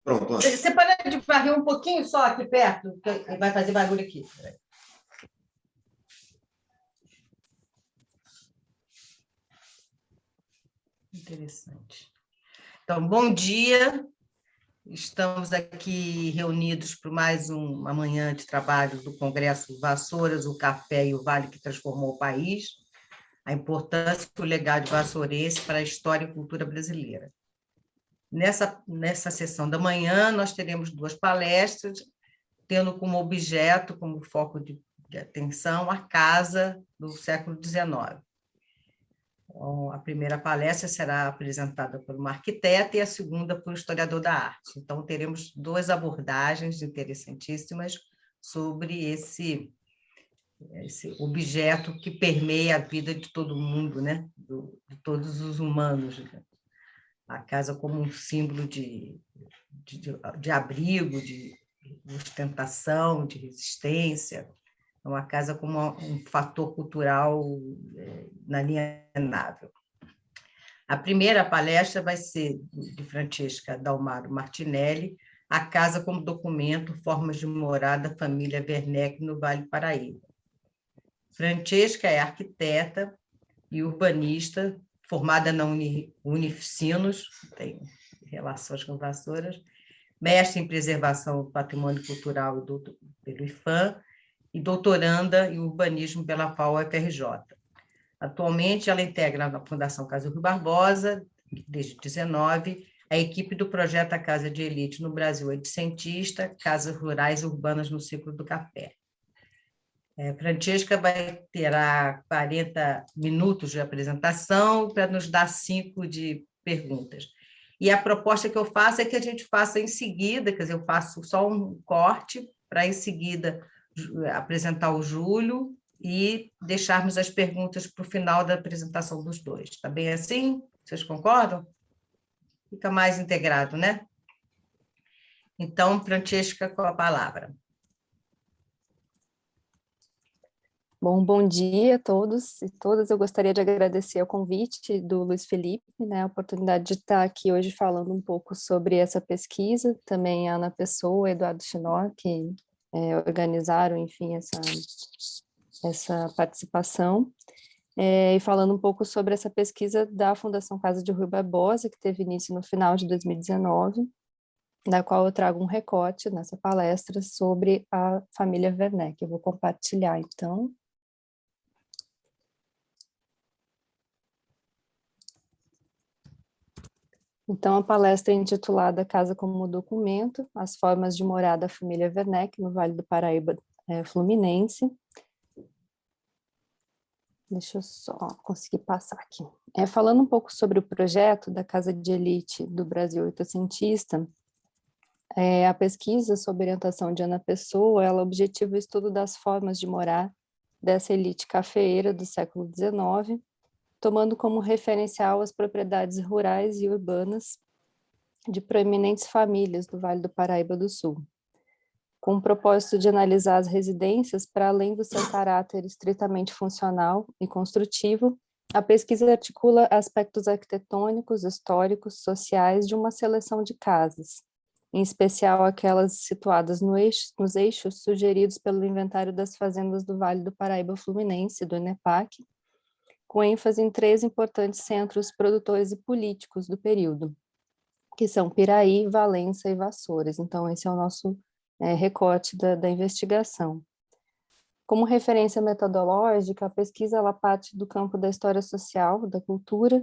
Pronto. Você pode de varrer um pouquinho só aqui perto, que vai fazer barulho aqui. Interessante. Então, bom dia. Estamos aqui reunidos para mais uma manhã de trabalho do Congresso Vassouras, o Café e o Vale que Transformou o País, a importância do legado vassourense para a história e cultura brasileira. Nessa sessão da manhã, nós teremos 2 palestras, tendo como objeto, como foco de atenção, a casa do século XIX. Então, a primeira palestra será apresentada por uma arquiteta e a segunda por um historiador da arte. Então, teremos 2 abordagens interessantíssimas sobre esse objeto que permeia a vida de todo mundo, né? De todos os humanos. A casa como um símbolo de abrigo, de ostentação, de resistência. É uma casa como um fator cultural inalienável. A primeira palestra vai ser de Francesca Dalmaro Martinelli, A Casa como Documento, Formas de Morada, Família Werneck, no Vale do Paraíba. Francesca é arquiteta e urbanista, formada na Unicinos, tem relações com Vassouras, mestre em preservação do patrimônio cultural pelo IFAM e doutoranda em urbanismo pela FAO-FRJ. Atualmente, ela integra na Fundação Casa Rui Barbosa, desde 19, a equipe do projeto A Casa de Elite no Brasil é de cientista, Casas Rurais e Urbanas no Ciclo do Café. Francesca terá 40 minutos de apresentação para nos dar 5 de perguntas. E a proposta que eu faço é que a gente faça em seguida, quer dizer, eu faço só um corte para, em seguida, apresentar o Júlio e deixarmos as perguntas para o final da apresentação dos 2. Está bem assim? Vocês concordam? Fica mais integrado, né? Então, Francesca, com a palavra. Bom dia a todos e todas. Eu gostaria de agradecer o convite do Luiz Felipe, né, a oportunidade de estar aqui hoje falando um pouco sobre essa pesquisa, também a Ana Pessoa, Eduardo Chinó, que organizaram, enfim, essa participação, e falando um pouco sobre essa pesquisa da Fundação Casa de Rui Barbosa, que teve início no final de 2019, da qual eu trago um recorte nessa palestra sobre a família Werneck. Eu vou compartilhar, então. Então, a palestra é intitulada Casa como Documento, as formas de morada da família Werneck, no Vale do Paraíba Fluminense. Deixa eu só conseguir passar aqui. Falando um pouco sobre o projeto da Casa de Elite do Brasil Oitocentista, a pesquisa sob orientação de Ana Pessoa, ela objetiva o estudo das formas de morar dessa elite cafeeira do século XIX, tomando como referencial as propriedades rurais e urbanas de proeminentes famílias do Vale do Paraíba do Sul, com o propósito de analisar as residências para além do seu caráter estritamente funcional e construtivo. A pesquisa articula aspectos arquitetônicos, históricos, sociais de uma seleção de casas, em especial aquelas situadas nos eixos sugeridos pelo Inventário das Fazendas do Vale do Paraíba Fluminense, do INEPAC, com ênfase em 3 importantes centros produtores e políticos do período, que são Piraí, Valença e Vassouras. Então, esse é o nosso recorte da investigação. Como referência metodológica, a pesquisa ela parte do campo da história social, da cultura,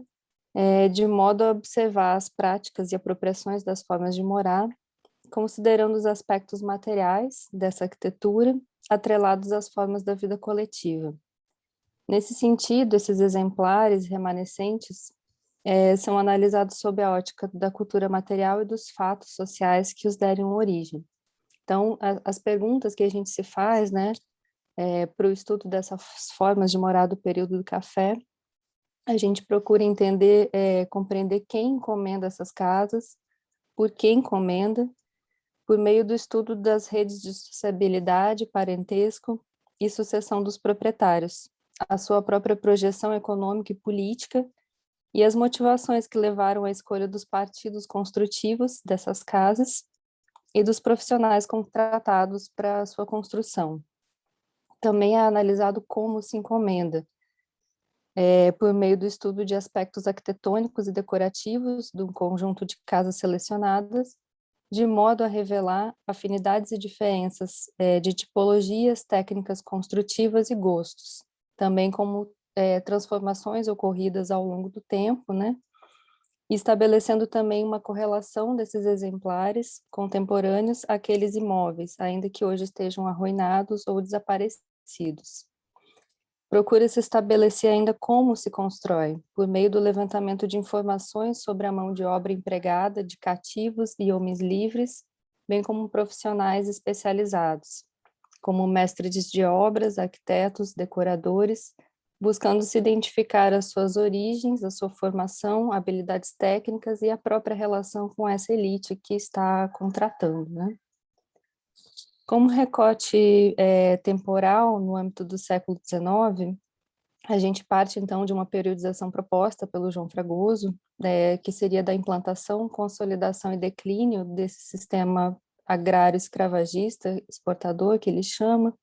de modo a observar as práticas e apropriações das formas de morar, considerando os aspectos materiais dessa arquitetura, atrelados às formas da vida coletiva. Nesse sentido, esses exemplares remanescentes são analisados sob a ótica da cultura material e dos fatos sociais que os deram origem. Então, as perguntas que a gente se faz, né, para o estudo dessas formas de morar do período do café, a gente procura entender, compreender quem encomenda essas casas, por que encomenda, por meio do estudo das redes de sociabilidade, parentesco e sucessão dos proprietários, a sua própria projeção econômica e política e as motivações que levaram à escolha dos partidos construtivos dessas casas e dos profissionais contratados para sua construção. Também é analisado como se encomenda, por meio do estudo de aspectos arquitetônicos e decorativos do conjunto de casas selecionadas, de modo a revelar afinidades e diferenças de tipologias, técnicas construtivas e gostos, também como transformações ocorridas ao longo do tempo, né? E estabelecendo também uma correlação desses exemplares contemporâneos àqueles imóveis, ainda que hoje estejam arruinados ou desaparecidos. Procura-se estabelecer ainda como se constrói, por meio do levantamento de informações sobre a mão de obra empregada de cativos e homens livres, bem como profissionais especializados, como mestres de obras, arquitetos, decoradores, buscando se identificar as suas origens, a sua formação, habilidades técnicas e a própria relação com essa elite que está contratando, né? Como recorte temporal no âmbito do século XIX, a gente parte então de uma periodização proposta pelo João Fragoso, que seria da implantação, consolidação e declínio desse sistema agrário escravagista, exportador, que ele chama,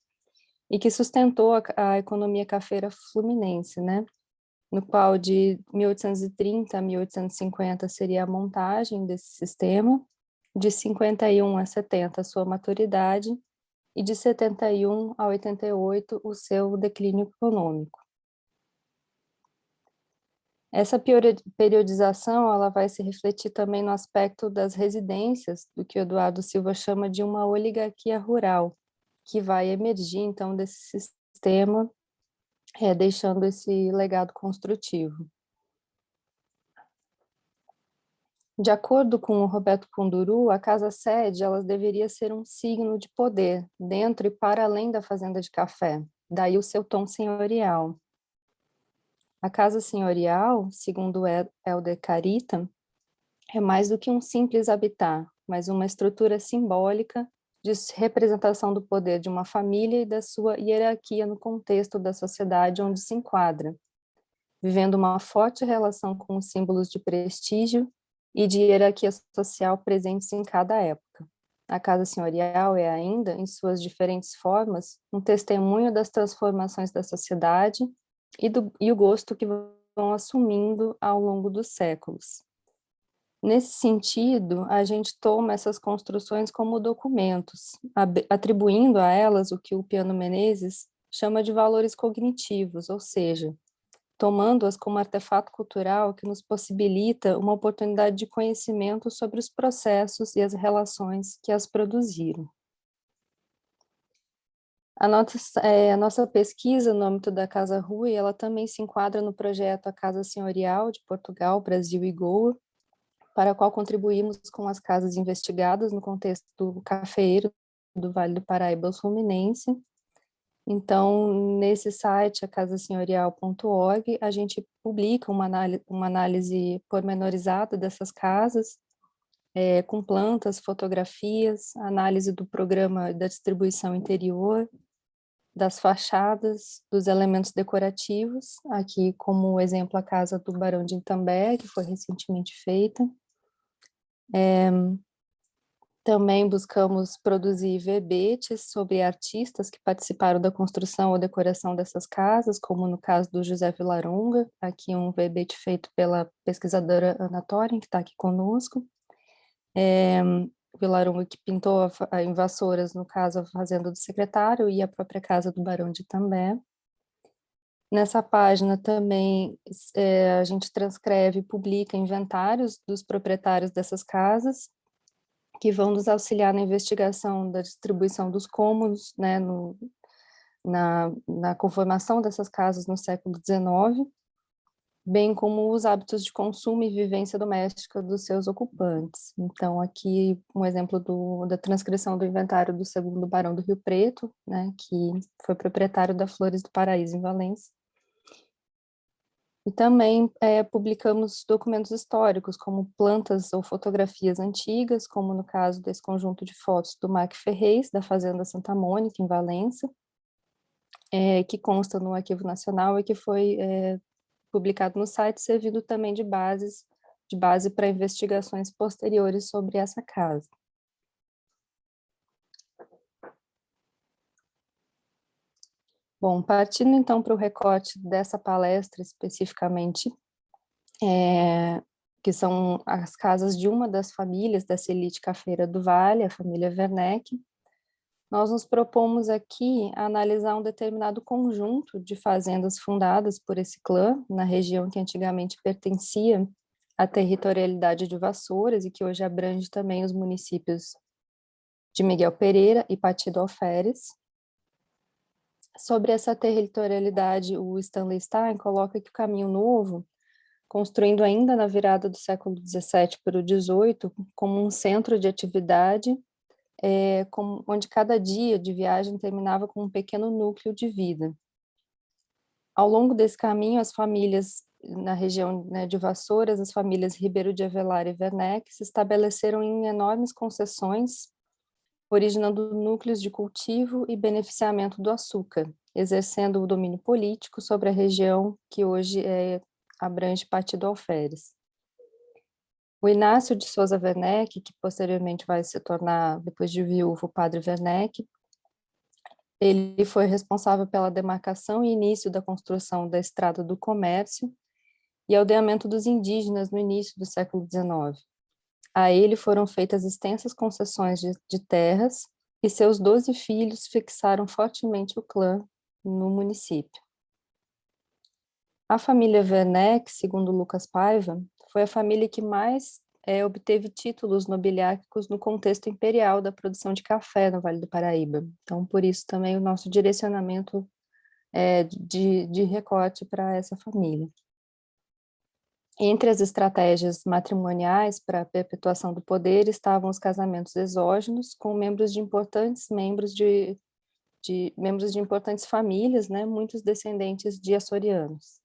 e que sustentou a economia cafeira fluminense, né? No qual de 1830 a 1850 seria a montagem desse sistema, de 51 a 70 a sua maturidade, e de 71 a 88 o seu declínio econômico. Essa periodização ela vai se refletir também no aspecto das residências, do que o Eduardo Silva chama de uma oligarquia rural, que vai emergir, então, desse sistema, deixando esse legado construtivo. De acordo com o Roberto Kunduru, a casa-sede ela deveria ser um signo de poder, dentro e para além da fazenda de café, daí o seu tom senhorial. A casa senhorial, segundo Helder Carita, é mais do que um simples habitat, mas uma estrutura simbólica de representação do poder de uma família e da sua hierarquia no contexto da sociedade onde se enquadra, vivendo uma forte relação com os símbolos de prestígio e de hierarquia social presentes em cada época. A casa senhorial é ainda, em suas diferentes formas, um testemunho das transformações da sociedade e o gosto que vão assumindo ao longo dos séculos. Nesse sentido, a gente toma essas construções como documentos, atribuindo a elas o que o Piano Menezes chama de valores cognitivos, ou seja, tomando-as como artefato cultural que nos possibilita uma oportunidade de conhecimento sobre os processos e as relações que as produziram. A nossa pesquisa no âmbito da Casa Rui, ela também se enquadra no projeto A Casa Senhorial de Portugal, Brasil e Goa, para a qual contribuímos com as casas investigadas no contexto do cafeeiro do Vale do Paraíba Fluminense. Então, nesse site, acasasenhorial.org, a gente publica uma análise pormenorizada dessas casas, com plantas, fotografias, análise do programa da distribuição interior, das fachadas, dos elementos decorativos, aqui como exemplo a casa do Barão de Itambé, que foi recentemente feita. Também buscamos produzir verbetes sobre artistas que participaram da construção ou decoração dessas casas, como no caso do José Villaronga, aqui um verbete feito pela pesquisadora Ana Thorin, que está aqui conosco. Villaronga que pintou em Vassouras, no caso, a fazenda do secretário e a própria casa do Barão de Itambé. Nessa página também a gente transcreve e publica inventários dos proprietários dessas casas, que vão nos auxiliar na investigação da distribuição dos cômodos, né, na conformação dessas casas no século XIX, bem como os hábitos de consumo e vivência doméstica dos seus ocupantes. Então, aqui um exemplo da transcrição do inventário do segundo Barão do Rio Preto, né, que foi proprietário da Flores do Paraíso, em Valência. E também publicamos documentos históricos, como plantas ou fotografias antigas, como no caso desse conjunto de fotos do Marc Ferrez, da Fazenda Santa Mônica, em Valença, que consta no Arquivo Nacional e que foi publicado no site, servindo também de base para investigações posteriores sobre essa casa. Bom, partindo então para o recorte dessa palestra especificamente, que são as casas de uma das famílias dessa elite cafeira do Vale, a família Werneck, nós nos propomos aqui a analisar um determinado conjunto de fazendas fundadas por esse clã, na região que antigamente pertencia à territorialidade de Vassouras e que hoje abrange também os municípios de Miguel Pereira e Partido Alferes. Sobre essa territorialidade, o Stanley Stein coloca que o Caminho Novo, construindo ainda na virada do século XVII para o XVIII, como um centro de atividade, onde cada dia de viagem terminava com um pequeno núcleo de vida. Ao longo desse caminho, as famílias na região, né, de Vassouras, as famílias Ribeiro de Avelar e Werneck se estabeleceram em enormes concessões, originando núcleos de cultivo e beneficiamento do açúcar, exercendo o domínio político sobre a região que hoje abrange Partido Alferes. O Inácio de Souza Werneck, que posteriormente vai se tornar, depois de viúvo, o padre Werneck, ele foi responsável pela demarcação e início da construção da Estrada do Comércio e aldeamento dos indígenas no início do século XIX. A ele foram feitas extensas concessões de terras e seus 12 filhos fixaram fortemente o clã no município. A família Werneck, segundo Lucas Paiva, foi a família que mais obteve títulos nobiliárquicos no contexto imperial da produção de café no Vale do Paraíba. Então, por isso também o nosso direcionamento de recorte para essa família. Entre as estratégias matrimoniais para a perpetuação do poder estavam os casamentos exógenos com membros de importantes importantes famílias, né, muitos descendentes de açorianos.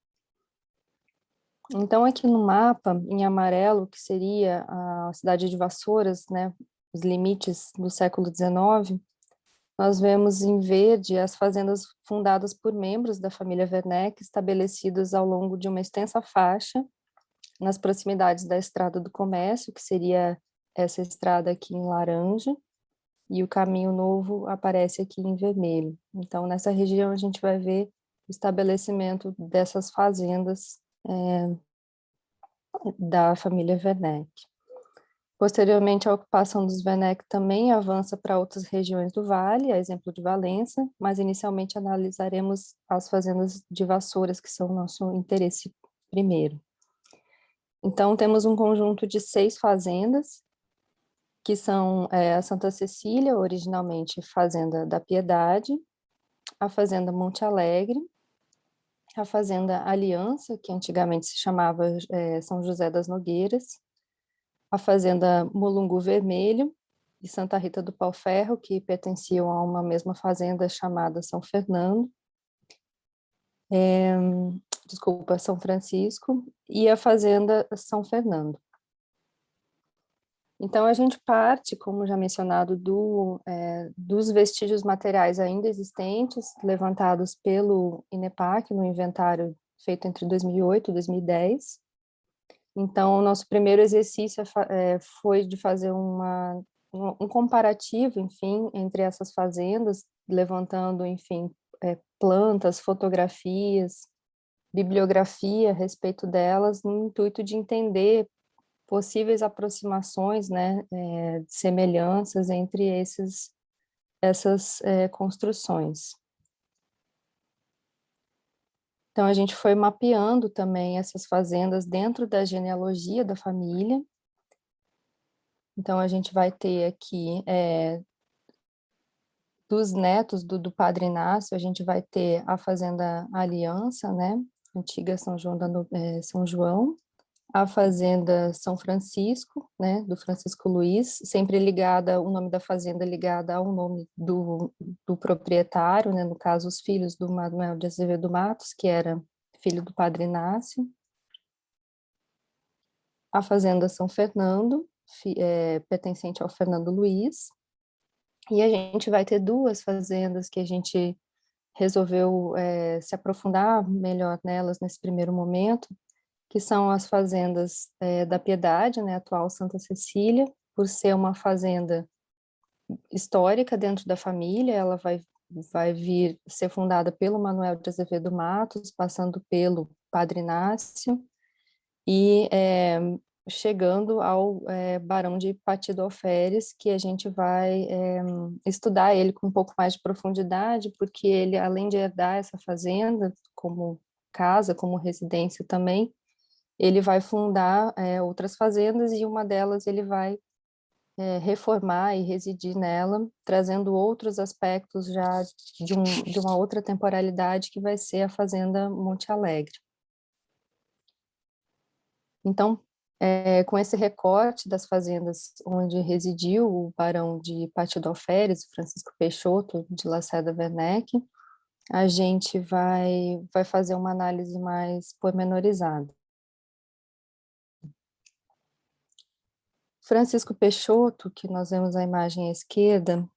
Então, aqui no mapa, em amarelo, que seria a cidade de Vassouras, né, os limites do século XIX, nós vemos em verde as fazendas fundadas por membros da família Werneck, estabelecidas ao longo de uma extensa faixa, nas proximidades da Estrada do Comércio, que seria essa estrada aqui em laranja, e o Caminho Novo aparece aqui em vermelho. Então, nessa região, a gente vai ver o estabelecimento dessas fazendas da família Werneck. Posteriormente, a ocupação dos Werneck também avança para outras regiões do Vale, a exemplo de Valença, mas inicialmente analisaremos as fazendas de Vassouras, que são o nosso interesse primeiro. Então, temos um conjunto de 6 fazendas, que são a Santa Cecília, originalmente Fazenda da Piedade, a Fazenda Monte Alegre, a Fazenda Aliança, que antigamente se chamava São José das Nogueiras, a Fazenda Mulungu Vermelho e Santa Rita do Pau-Ferro, que pertenciam a uma mesma fazenda chamada São Fernando, São Francisco, e a Fazenda São Fernando. Então, a gente parte, como já mencionado, dos vestígios materiais ainda existentes, levantados pelo INEPAC, no inventário feito entre 2008 e 2010. Então, o nosso primeiro exercício foi de fazer um comparativo, enfim, entre essas fazendas, levantando, enfim, plantas, fotografias, bibliografia a respeito delas, no intuito de entender possíveis aproximações, né, semelhanças entre essas construções. Então, a gente foi mapeando também essas fazendas dentro da genealogia da família. Então, a gente vai ter aqui, dos netos do padre Inácio, a gente vai ter a Fazenda Aliança, né, antiga São João, a Fazenda São Francisco, né, do Francisco Luiz, sempre ligada, o nome da fazenda ligada ao nome do proprietário, né, no caso, os filhos do Manuel de Azevedo Matos, que era filho do padre Inácio. A Fazenda São Fernando, pertencente ao Fernando Luiz. E a gente vai ter 2 fazendas que a gente resolveu se aprofundar melhor nelas nesse primeiro momento, que são as fazendas da Piedade, né, atual Santa Cecília, por ser uma fazenda histórica dentro da família, ela vai vai vir ser fundada pelo Manuel de Azevedo Matos, passando pelo Padre Inácio, e chegando ao Barão de Pati do Alferes, que a gente vai estudar ele com um pouco mais de profundidade, porque ele, além de herdar essa fazenda como casa, como residência também, ele vai fundar outras fazendas, e uma delas ele vai reformar e residir nela, trazendo outros aspectos já de uma outra temporalidade, que vai ser a Fazenda Monte Alegre. Então, com esse recorte das fazendas onde residiu o barão de Pati do Alferes, Francisco Peixoto de Lacerda Werneck, a gente vai fazer uma análise mais pormenorizada. Francisco Peixoto, que nós vemos a imagem à esquerda,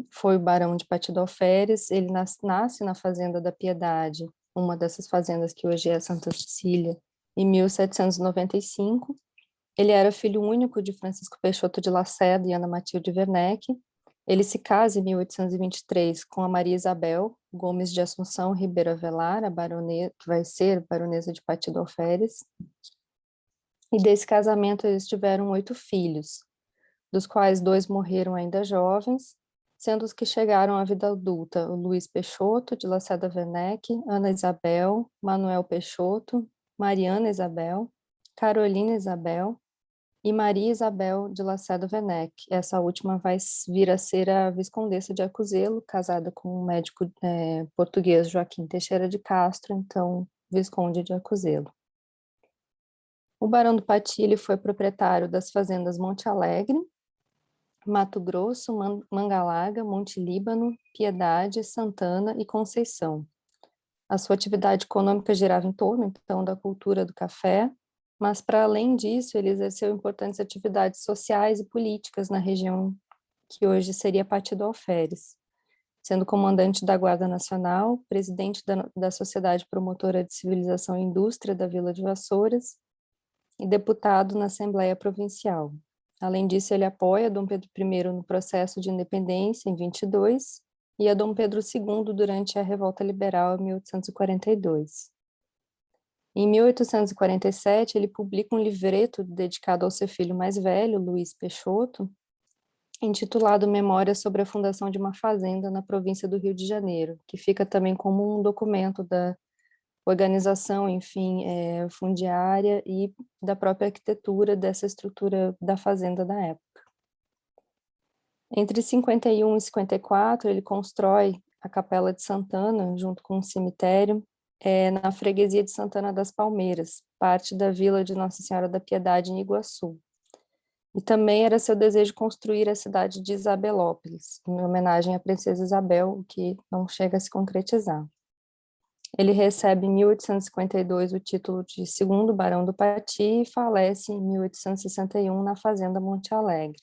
foi o barão de Pati do Alferes. Ele nasce na Fazenda da Piedade, uma dessas fazendas que hoje é Santa Cecília, em 1795. Ele era filho único de Francisco Peixoto de Lacerda e Ana Matilde Werneck. Ele se casa em 1823 com a Maria Isabel Gomes de Assunção Ribeiro Avelar, a baronesa, que vai ser baronesa de Pati do Alferes. E desse casamento eles tiveram 8 filhos, dos quais 2 morreram ainda jovens, sendo os que chegaram à vida adulta o Luiz Peixoto, de Lacerda Werneck, Ana Isabel, Manuel Peixoto, Mariana Isabel, Carolina Isabel e Maria Isabel de Lacerda Werneck. Essa última vai vir a ser a Viscondessa de Arcozelo, casada com o médico português Joaquim Teixeira de Castro, então Visconde de Arcozelo. O Barão do Pati ele foi proprietário das fazendas Monte Alegre, Mato Grosso, Manga-Larga, Monte Líbano, Piedade, Santana e Conceição. A sua atividade econômica girava em torno, então, da cultura do café, mas, para além disso, ele exerceu importantes atividades sociais e políticas na região que hoje seria Pati do Alferes, sendo comandante da Guarda Nacional, presidente da Sociedade Promotora de Civilização e Indústria da Vila de Vassouras, e deputado na Assembleia Provincial. Além disso, ele apoia Dom Pedro I no processo de independência, em 22, e a Dom Pedro II durante a Revolta Liberal, em 1842. Em 1847, ele publica um livreto dedicado ao seu filho mais velho, Luiz Peixoto, intitulado Memórias sobre a fundação de uma fazenda na província do Rio de Janeiro, que fica também como um documento da organização, enfim, fundiária e da própria arquitetura dessa estrutura da fazenda da época. Entre 51 e 54, ele constrói a Capela de Santana, junto com um cemitério, na freguesia de Santana das Palmeiras, parte da vila de Nossa Senhora da Piedade, em Iguaçu. E também era seu desejo construir a cidade de Isabelópolis, em homenagem à princesa Isabel, o que não chega a se concretizar. Ele recebe em 1852 o título de segundo Barão do Pati e falece em 1861 na Fazenda Monte Alegre.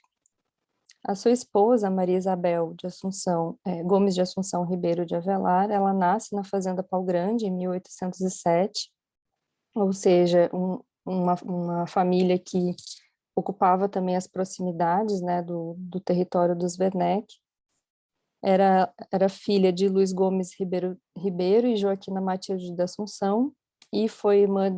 A sua esposa, Maria Isabel de Assunção, Gomes de Assunção Ribeiro de Avelar, ela nasce na Fazenda Pau Grande em 1807, ou seja, uma família que ocupava também as proximidades, né, do território dos Werneck. Era filha de Luiz Gomes Ribeiro e Joaquina Matilde da Assunção, e foi irmã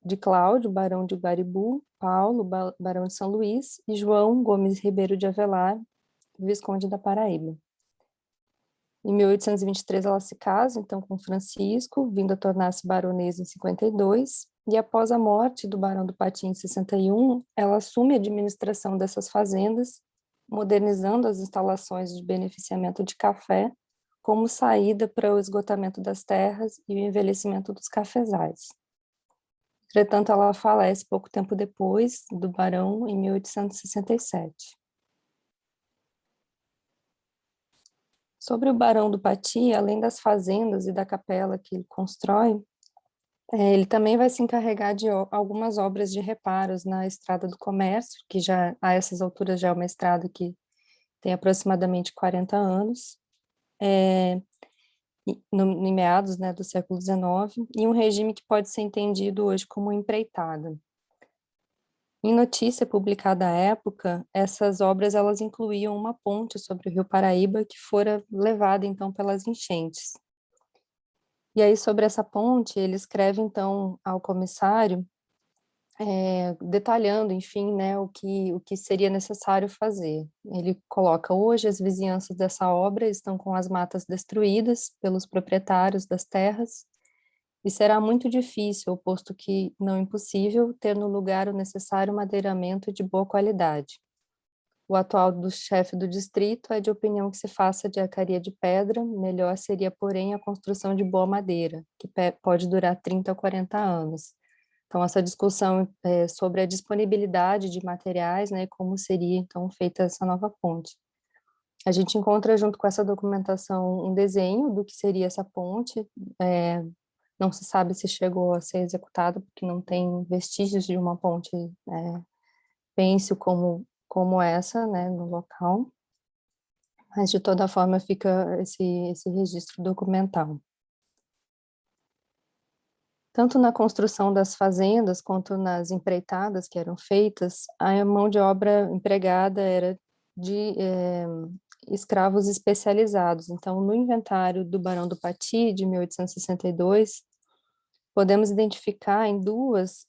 de Cláudio, barão de Guaribu, Paulo, barão de São Luís, e João Gomes Ribeiro de Avelar, visconde da Paraíba. Em 1823 ela se casa, então, com Francisco, vindo a tornar-se baronesa em 52, e após a morte do barão do Pati em 61, ela assume a administração dessas fazendas, modernizando as instalações de beneficiamento de café como saída para o esgotamento das terras e o envelhecimento dos cafezais. Entretanto, ela falece pouco tempo depois do barão, em 1867. Sobre o Barão do Pati, além das fazendas e da capela que ele constrói, ele também vai se encarregar de algumas obras de reparos na Estrada do Comércio, que já a essas alturas já é uma estrada que tem aproximadamente 40 anos, em meados, né, do século XIX, e um regime que pode ser entendido hoje como empreitada. Em notícia publicada à época, essas obras elas incluíam uma ponte sobre o Rio Paraíba que fora levada então pelas enchentes. E aí sobre essa ponte ele escreve então ao comissário detalhando, enfim, né, o que seria necessário fazer. Ele coloca: hoje as vizinhanças dessa obra estão com as matas destruídas pelos proprietários das terras e será muito difícil, posto que não impossível, ter no lugar o necessário madeiramento de boa qualidade. O atual do chefe do distrito é de opinião que se faça de arcaria de pedra, melhor seria, porém, a construção de boa madeira, que pode durar 30 ou 40 anos. Então, essa discussão sobre a disponibilidade de materiais, né, como seria, então, feita essa nova ponte. A gente encontra, junto com essa documentação, um desenho do que seria essa ponte. Não se sabe se chegou a ser executada, porque não tem vestígios de uma ponte pêncil como essa, né, no local. Mas, de toda forma, fica esse registro documental. Tanto na construção das fazendas quanto nas empreitadas que eram feitas, a mão de obra empregada era de escravos especializados. Então, no inventário do Barão do Pati, de 1862, podemos identificar em duas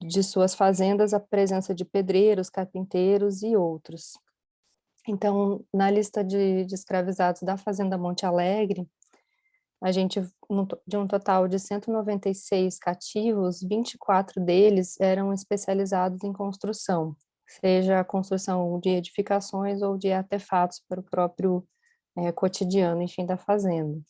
de suas fazendas a presença de pedreiros, carpinteiros e outros. Então, na lista de escravizados da Fazenda Monte Alegre, a gente, de um total de 196 cativos, 24 deles eram especializados em construção, seja a construção de edificações ou de artefatos para o próprio cotidiano, enfim, da fazenda.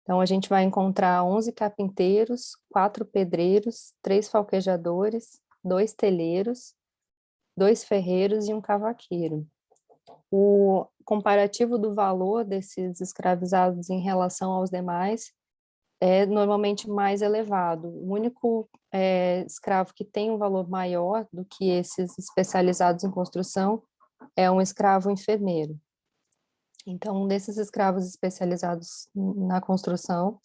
Então, a gente vai encontrar 11 carpinteiros, 4 pedreiros, 3 falquejadores, 2 telheiros, 2 ferreiros e um cavaqueiro. O comparativo do valor desses escravizados em relação aos demais é normalmente mais elevado. O único escravo que tem um valor maior do que esses especializados em construção é um escravo enfermeiro. Então, desses escravos especializados na construção,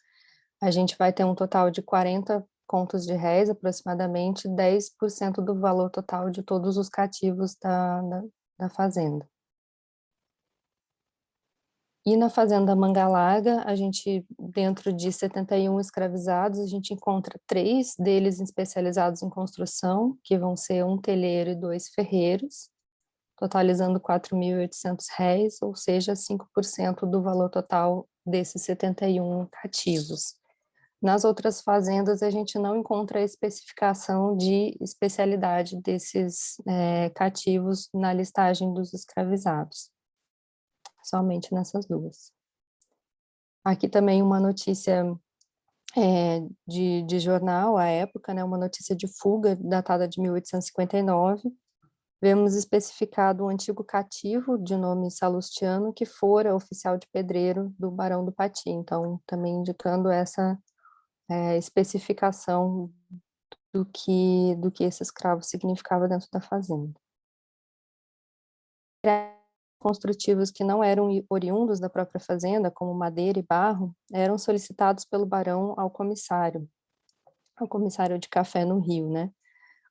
a gente vai ter um total de 40 contos de réis, aproximadamente 10% do valor total de todos os cativos da fazenda. E na fazenda Manga Larga, a gente, dentro de 71 escravizados, a gente encontra 3 deles especializados em construção, que vão ser um telheiro e 2 ferreiros, totalizando 4.800 réis, ou seja, 5% do valor total desses 71 cativos. Nas outras fazendas, a gente não encontra a especificação de especialidade desses cativos na listagem dos escravizados. Somente nessas duas. Aqui também uma notícia de jornal, à época, né, uma notícia de fuga, datada de 1859. Vemos especificado um antigo cativo, de nome Salustiano, que fora oficial de pedreiro do Barão do Pati. Então, também indicando essa especificação do que esse escravo significava dentro da fazenda. Construtivos que não eram oriundos da própria fazenda, como madeira e barro, eram solicitados pelo barão ao comissário de café no Rio, né?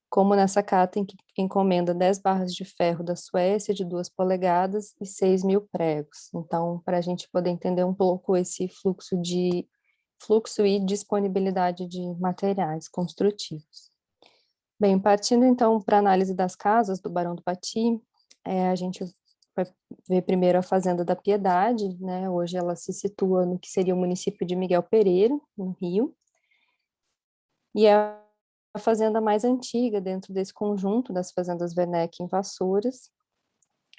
Como nessa carta em que encomenda 10 barras de ferro da Suécia de 2 polegadas e 6.000 pregos. Então, para a gente poder entender um pouco esse fluxo e disponibilidade de materiais construtivos. Bem, partindo então para a análise das casas do Barão do Pati, a gente vai ver primeiro a Fazenda da Piedade, né? Hoje ela se situa no que seria o município de Miguel Pereira, no Rio, e é a fazenda mais antiga dentro desse conjunto das fazendas Werneck em Vassouras.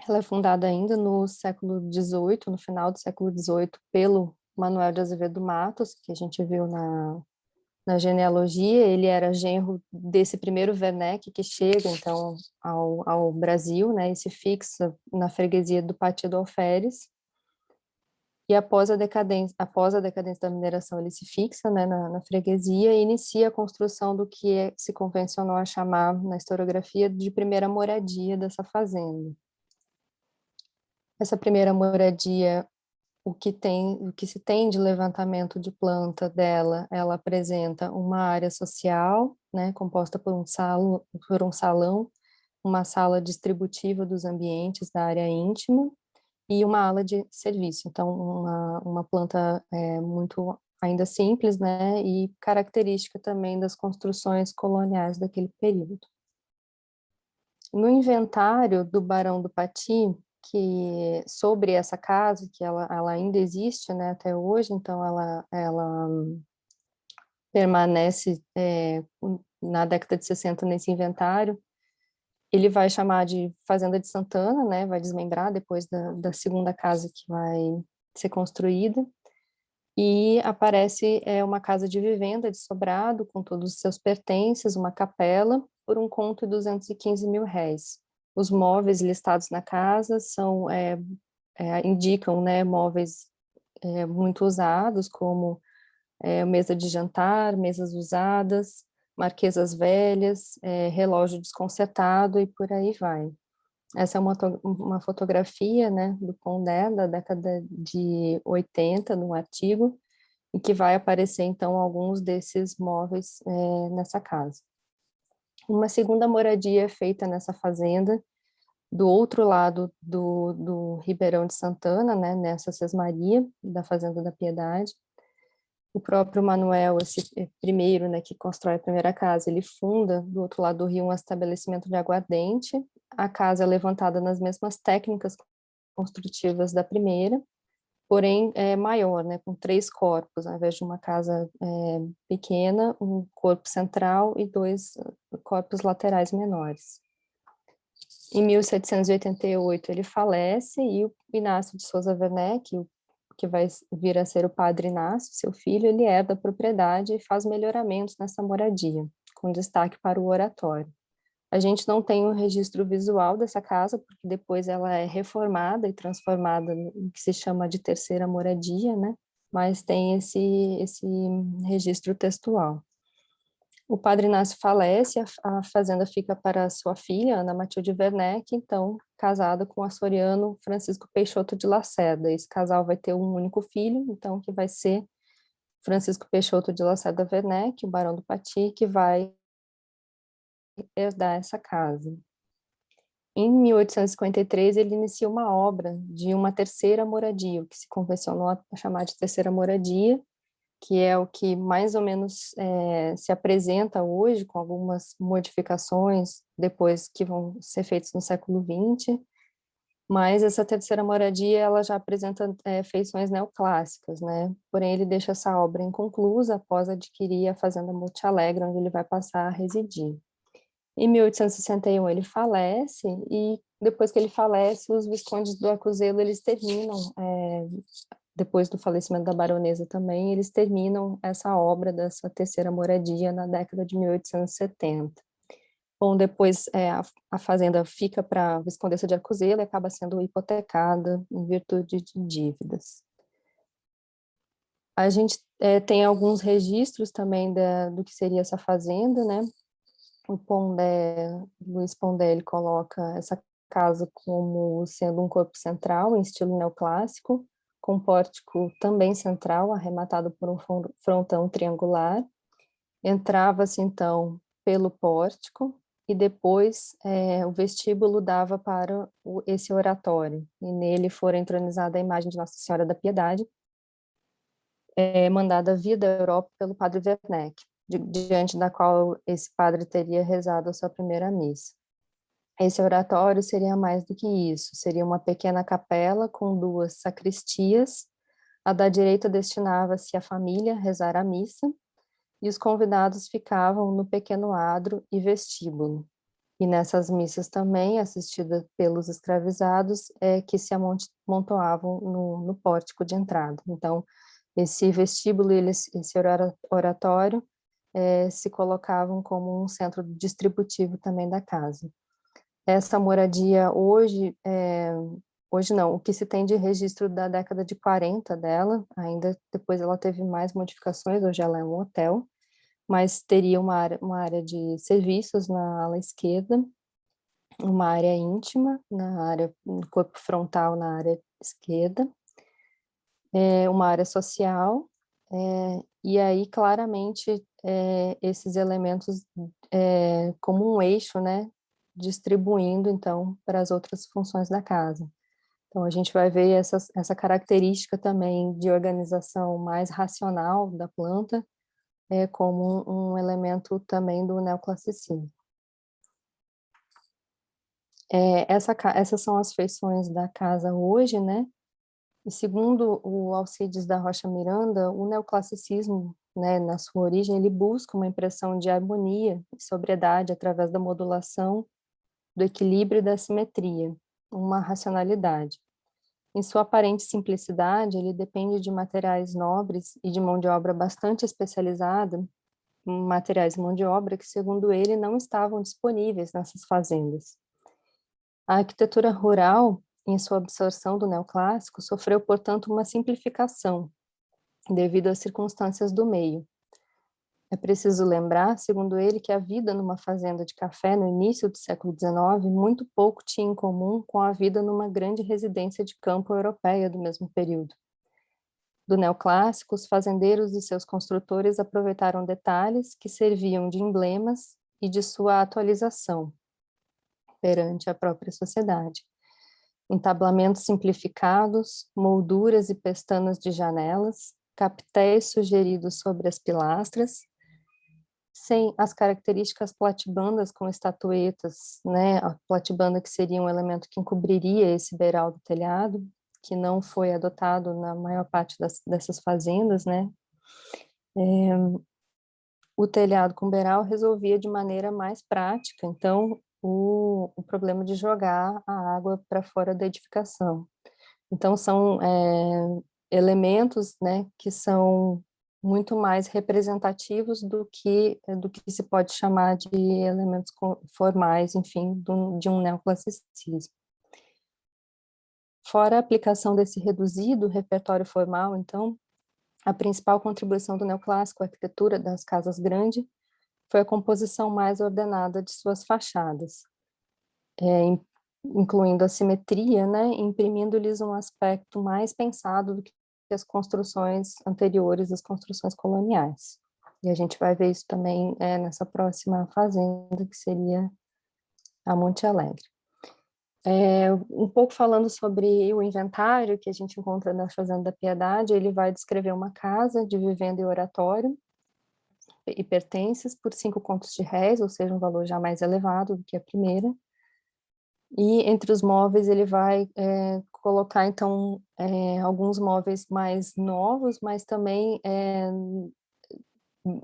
Ela é fundada ainda no século XVIII, no final do século XVIII, pelo Manuel de Azevedo Matos, que a gente viu na genealogia. Ele era genro desse primeiro Werneck que chega, então, ao Brasil, né, e se fixa na freguesia do Pati do Alferes. E após a decadência da mineração, ele se fixa, né, na freguesia e inicia a construção do que se convencionou a chamar, na historiografia, de primeira moradia dessa fazenda. Essa primeira moradia, o que se tem de levantamento de planta dela, ela apresenta uma área social, né, composta por um salão, uma sala distributiva dos ambientes da área íntima e uma ala de serviço. Então, uma planta muito ainda simples, né, e característica também das construções coloniais daquele período. No inventário do Barão do Pati, que sobre essa casa, que ela ainda existe, né, até hoje, então ela permanece na década de 60 nesse inventário. Ele vai chamar de Fazenda de Santana, né, vai desmembrar depois da segunda casa que vai ser construída, e aparece uma casa de vivenda de sobrado, com todos os seus pertences, uma capela, por um conto de 215 mil réis. Os móveis listados na casa indicam, né, móveis muito usados, como mesa de jantar, mesas usadas, marquesas velhas, relógio desconcertado e por aí vai. Essa é uma fotografia, né, do Pondé, da década de 80, no artigo, e que vai aparecer, então, alguns desses móveis nessa casa. Uma segunda moradia é feita nessa fazenda, do outro lado do Ribeirão de Santana, né, nessa Sesmaria, da Fazenda da Piedade. O próprio Manuel, esse primeiro, né, que constrói a primeira casa, ele funda, do outro lado do rio, um estabelecimento de aguardente. A casa é levantada nas mesmas técnicas construtivas da primeira, porém é maior, né, com 3 corpos, ao invés de uma casa pequena, um corpo central e 2 corpos laterais menores. Em 1788 ele falece e o Inácio de Souza Werneck, que vai vir a ser o padre Inácio, seu filho, ele herda a propriedade e faz melhoramentos nessa moradia, com destaque para o oratório. A gente não tem um registro visual dessa casa, porque depois ela é reformada e transformada no que se chama de terceira moradia, né? Mas tem esse registro textual. O padre Inácio falece, a fazenda fica para sua filha, Ana Matilde Werneck, então casada com o açoriano Francisco Peixoto de Lacerda. Esse casal vai ter um único filho, então, que vai ser Francisco Peixoto de Lacerda Werneck, o Barão do Pati, que vai herdar essa casa. Em 1853, ele inicia uma obra de uma terceira moradia, o que se convencionou a chamar de terceira moradia, que é o que mais ou menos se apresenta hoje, com algumas modificações depois que vão ser feitas no século XX, mas essa terceira moradia ela já apresenta feições neoclássicas, né? Porém, ele deixa essa obra inconclusa após adquirir a Fazenda Monte Alegre, onde ele vai passar a residir. Em 1861 ele falece, e depois que ele falece, os Viscondes do Acuzelo, eles terminam, depois do falecimento da baronesa também, eles terminam essa obra dessa terceira moradia na década de 1870. Bom, depois a fazenda fica para a Viscondessa de Acuzelo e acaba sendo hipotecada em virtude de dívidas. A gente tem alguns registros também do que seria essa fazenda, né? O Luiz Pondé, ele coloca essa casa como sendo um corpo central em estilo neoclássico, com pórtico também central, arrematado por um frontão triangular. Entrava-se, então, pelo pórtico e depois o vestíbulo dava para esse oratório. E nele fora entronizada a imagem de Nossa Senhora da Piedade, mandada via da Europa pelo padre Werneck, diante da qual esse padre teria rezado a sua primeira missa. Esse oratório seria mais do que isso, seria uma pequena capela com 2 sacristias. A da direita destinava-se à família rezar a missa, e os convidados ficavam no pequeno adro e vestíbulo. E nessas missas também, assistidas pelos escravizados, que se amontoavam no pórtico de entrada. Então, esse vestíbulo e esse oratório se colocavam como um centro distributivo também da casa. Essa moradia hoje não, o que se tem de registro da década de 40 dela, ainda depois ela teve mais modificações, hoje ela é um hotel, mas teria uma área de serviços na ala esquerda, uma área íntima, no corpo frontal na área esquerda, uma área social, e aí claramente esses elementos como um eixo, né, distribuindo então para as outras funções da casa. Então a gente vai ver essa característica também de organização mais racional da planta como um elemento também do neoclassicismo. Essas são as feições da casa hoje, né? E segundo o Alcides da Rocha Miranda, o neoclassicismo, né, na sua origem, ele busca uma impressão de harmonia e sobriedade através da modulação, do equilíbrio e da simetria, uma racionalidade. Em sua aparente simplicidade, ele depende de materiais nobres e de mão de obra bastante especializada, materiais de mão de obra que, segundo ele, não estavam disponíveis nessas fazendas. A arquitetura rural, em sua absorção do neoclássico, sofreu, portanto, uma simplificação, devido às circunstâncias do meio. É preciso lembrar, segundo ele, que a vida numa fazenda de café no início do século XIX muito pouco tinha em comum com a vida numa grande residência de campo europeia do mesmo período. Do neoclássico, os fazendeiros e seus construtores aproveitaram detalhes que serviam de emblemas e de sua atualização perante a própria sociedade. Entablamentos simplificados, molduras e pestanas de janelas, capitéis sugeridos sobre as pilastras, sem as características platibandas com estatuetas, né, a platibanda que seria um elemento que encobriria esse beiral do telhado, que não foi adotado na maior parte dessas fazendas, né. O telhado com beiral resolvia de maneira mais prática, então, o problema de jogar a água para fora da edificação. Então, são elementos, né, que são muito mais representativos do que se pode chamar de elementos formais, enfim, de um neoclassicismo. Fora a aplicação desse reduzido repertório formal, então, a principal contribuição do neoclássico à arquitetura das casas grandes foi a composição mais ordenada de suas fachadas, incluindo a simetria, né, imprimindo-lhes um aspecto mais pensado do que as construções anteriores, as construções coloniais. E a gente vai ver isso também nessa próxima fazenda, que seria a Monte Alegre. Um pouco falando sobre o inventário que a gente encontra na Fazenda da Piedade, ele vai descrever uma casa de vivenda e oratório e pertences por 5 contos de réis, ou seja, um valor já mais elevado do que a primeira. E entre os móveis ele vai colocar, então, alguns móveis mais novos, mas também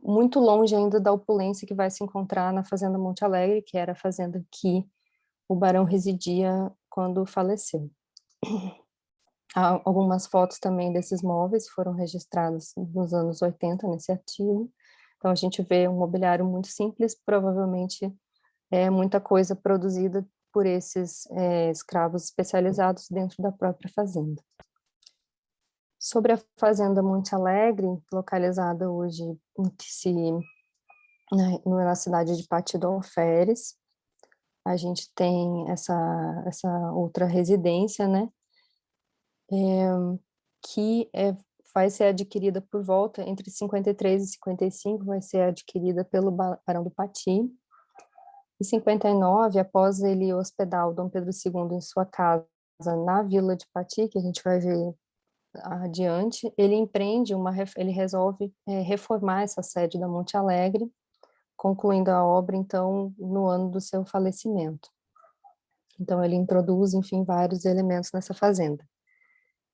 muito longe ainda da opulência que vai se encontrar na Fazenda Monte Alegre, que era a fazenda que o barão residia quando faleceu. Algumas fotos também desses móveis foram registradas nos anos 80 nesse artigo. Então, a gente vê um mobiliário muito simples, provavelmente muita coisa produzida por esses escravos especializados dentro da própria fazenda. Sobre a Fazenda Monte Alegre, localizada hoje na cidade de Pati do Alferes, a gente tem essa outra residência, né, que vai ser adquirida por volta entre 53 e 55, vai ser adquirida pelo Barão do Pati. Em 59, após ele hospedar o Dom Pedro II em sua casa na Vila de Pati, que a gente vai ver adiante, ele resolve reformar essa sede da Monte Alegre, concluindo a obra, então, no ano do seu falecimento. Então, ele introduz, enfim, vários elementos nessa fazenda.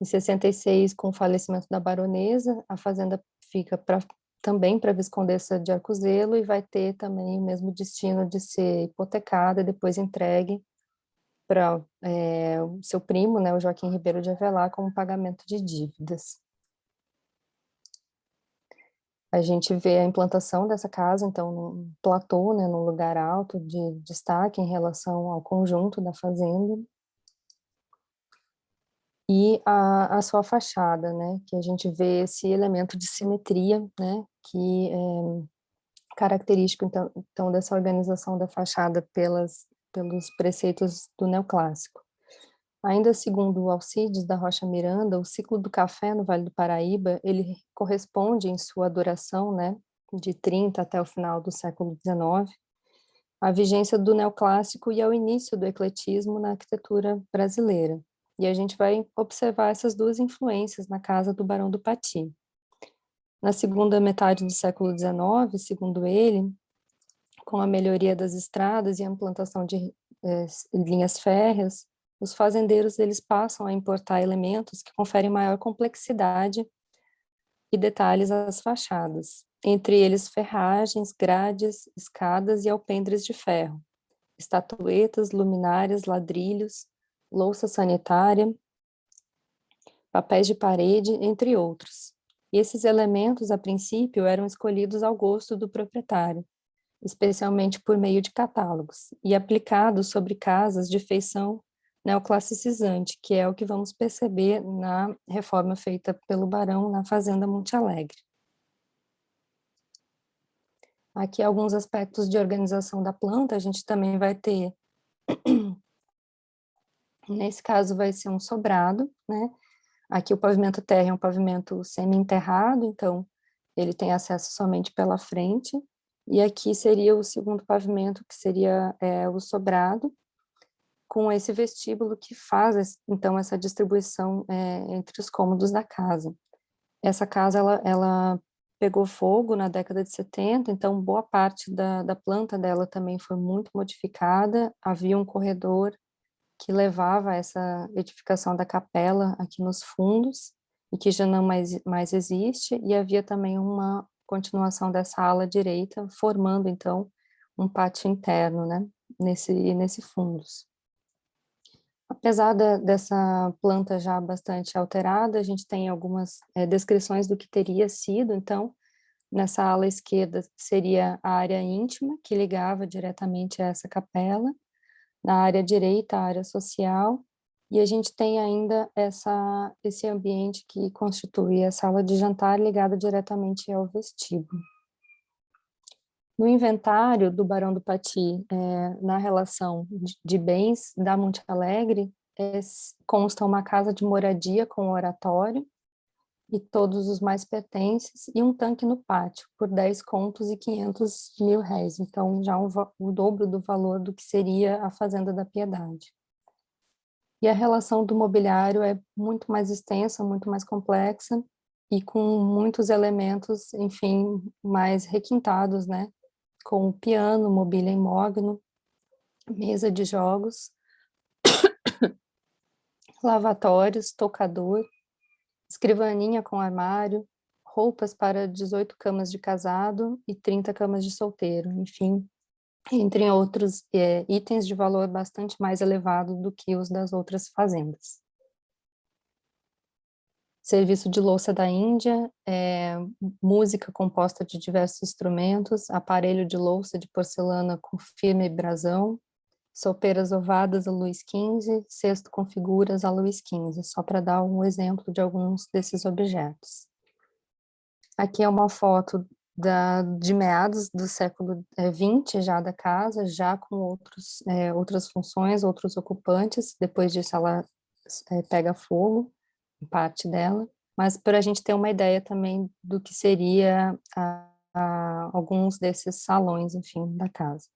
Em 66, com o falecimento da baronesa, a fazenda fica também para a Viscondessa de Arcozelo e vai ter também o mesmo destino de ser hipotecada e depois entregue para o seu primo, né, o Joaquim Ribeiro de Avelar, como pagamento de dívidas. A gente vê a implantação dessa casa, então, num platô, né, num lugar alto de destaque em relação ao conjunto da fazenda. E a sua fachada, né, que a gente vê esse elemento de simetria, né, que é característico, então dessa organização da fachada pelos preceitos do neoclássico. Ainda segundo o Alcides da Rocha Miranda, o ciclo do café no Vale do Paraíba, ele corresponde em sua duração, né, de 30 até o final do século XIX, à vigência do neoclássico e ao início do ecletismo na arquitetura brasileira. E a gente vai observar essas duas influências na casa do Barão do Pati. Na segunda metade do século XIX, segundo ele, com a melhoria das estradas e a implantação de linhas férreas, os fazendeiros eles passam a importar elementos que conferem maior complexidade e detalhes às fachadas, entre eles ferragens, grades, escadas e alpendres de ferro, estatuetas, luminárias, ladrilhos, louça sanitária, papéis de parede, entre outros. E esses elementos, a princípio, eram escolhidos ao gosto do proprietário, especialmente por meio de catálogos, e aplicados sobre casas de feição neoclassicizante, que é o que vamos perceber na reforma feita pelo Barão na Fazenda Monte Alegre. Aqui alguns aspectos de organização da planta, a gente também vai ter, nesse caso vai ser um sobrado, né? Aqui o pavimento terra é um pavimento semi-enterrado, então ele tem acesso somente pela frente, e aqui seria o segundo pavimento, que seria o sobrado, com esse vestíbulo que faz, então, essa distribuição entre os cômodos da casa. Essa casa, ela pegou fogo na década de 70, então boa parte da planta dela também foi muito modificada, havia um corredor que levava a essa edificação da capela aqui nos fundos, e que já não mais existe, e havia também uma continuação dessa ala direita, formando, então, um pátio interno, né, nesse fundos. Apesar dessa planta já bastante alterada, a gente tem algumas descrições do que teria sido, então, nessa ala esquerda seria a área íntima, que ligava diretamente a essa capela, na área direita, a área social, e a gente tem ainda esse ambiente que constitui a sala de jantar ligada diretamente ao vestíbulo. No inventário do Barão do Pati, na relação de bens da Monte Alegre, consta uma casa de moradia com oratório e todos os mais pertences, e um tanque no pátio, por 10 contos e 500 mil réis, então já o dobro do valor do que seria a Fazenda da Piedade. E a relação do mobiliário é muito mais extensa, muito mais complexa, e com muitos elementos, enfim, mais requintados, né? Com piano, mobília em mogno, mesa de jogos, lavatórios, tocador, escrivaninha com armário, roupas para 18 camas de casado e 30 camas de solteiro, enfim, entre outros itens de valor bastante mais elevado do que os das outras fazendas. Serviço de louça da Índia, música composta de diversos instrumentos, aparelho de louça de porcelana com firme brasão, sopeiras ovadas a Luís XV, cesto com figuras a Luís XV, só para dar um exemplo de alguns desses objetos. Aqui é uma foto de meados do século XX, já da casa, já com outras funções, outros ocupantes. Depois disso ela pega fogo, parte dela, mas para a gente ter uma ideia também do que seria alguns desses salões, enfim, da casa.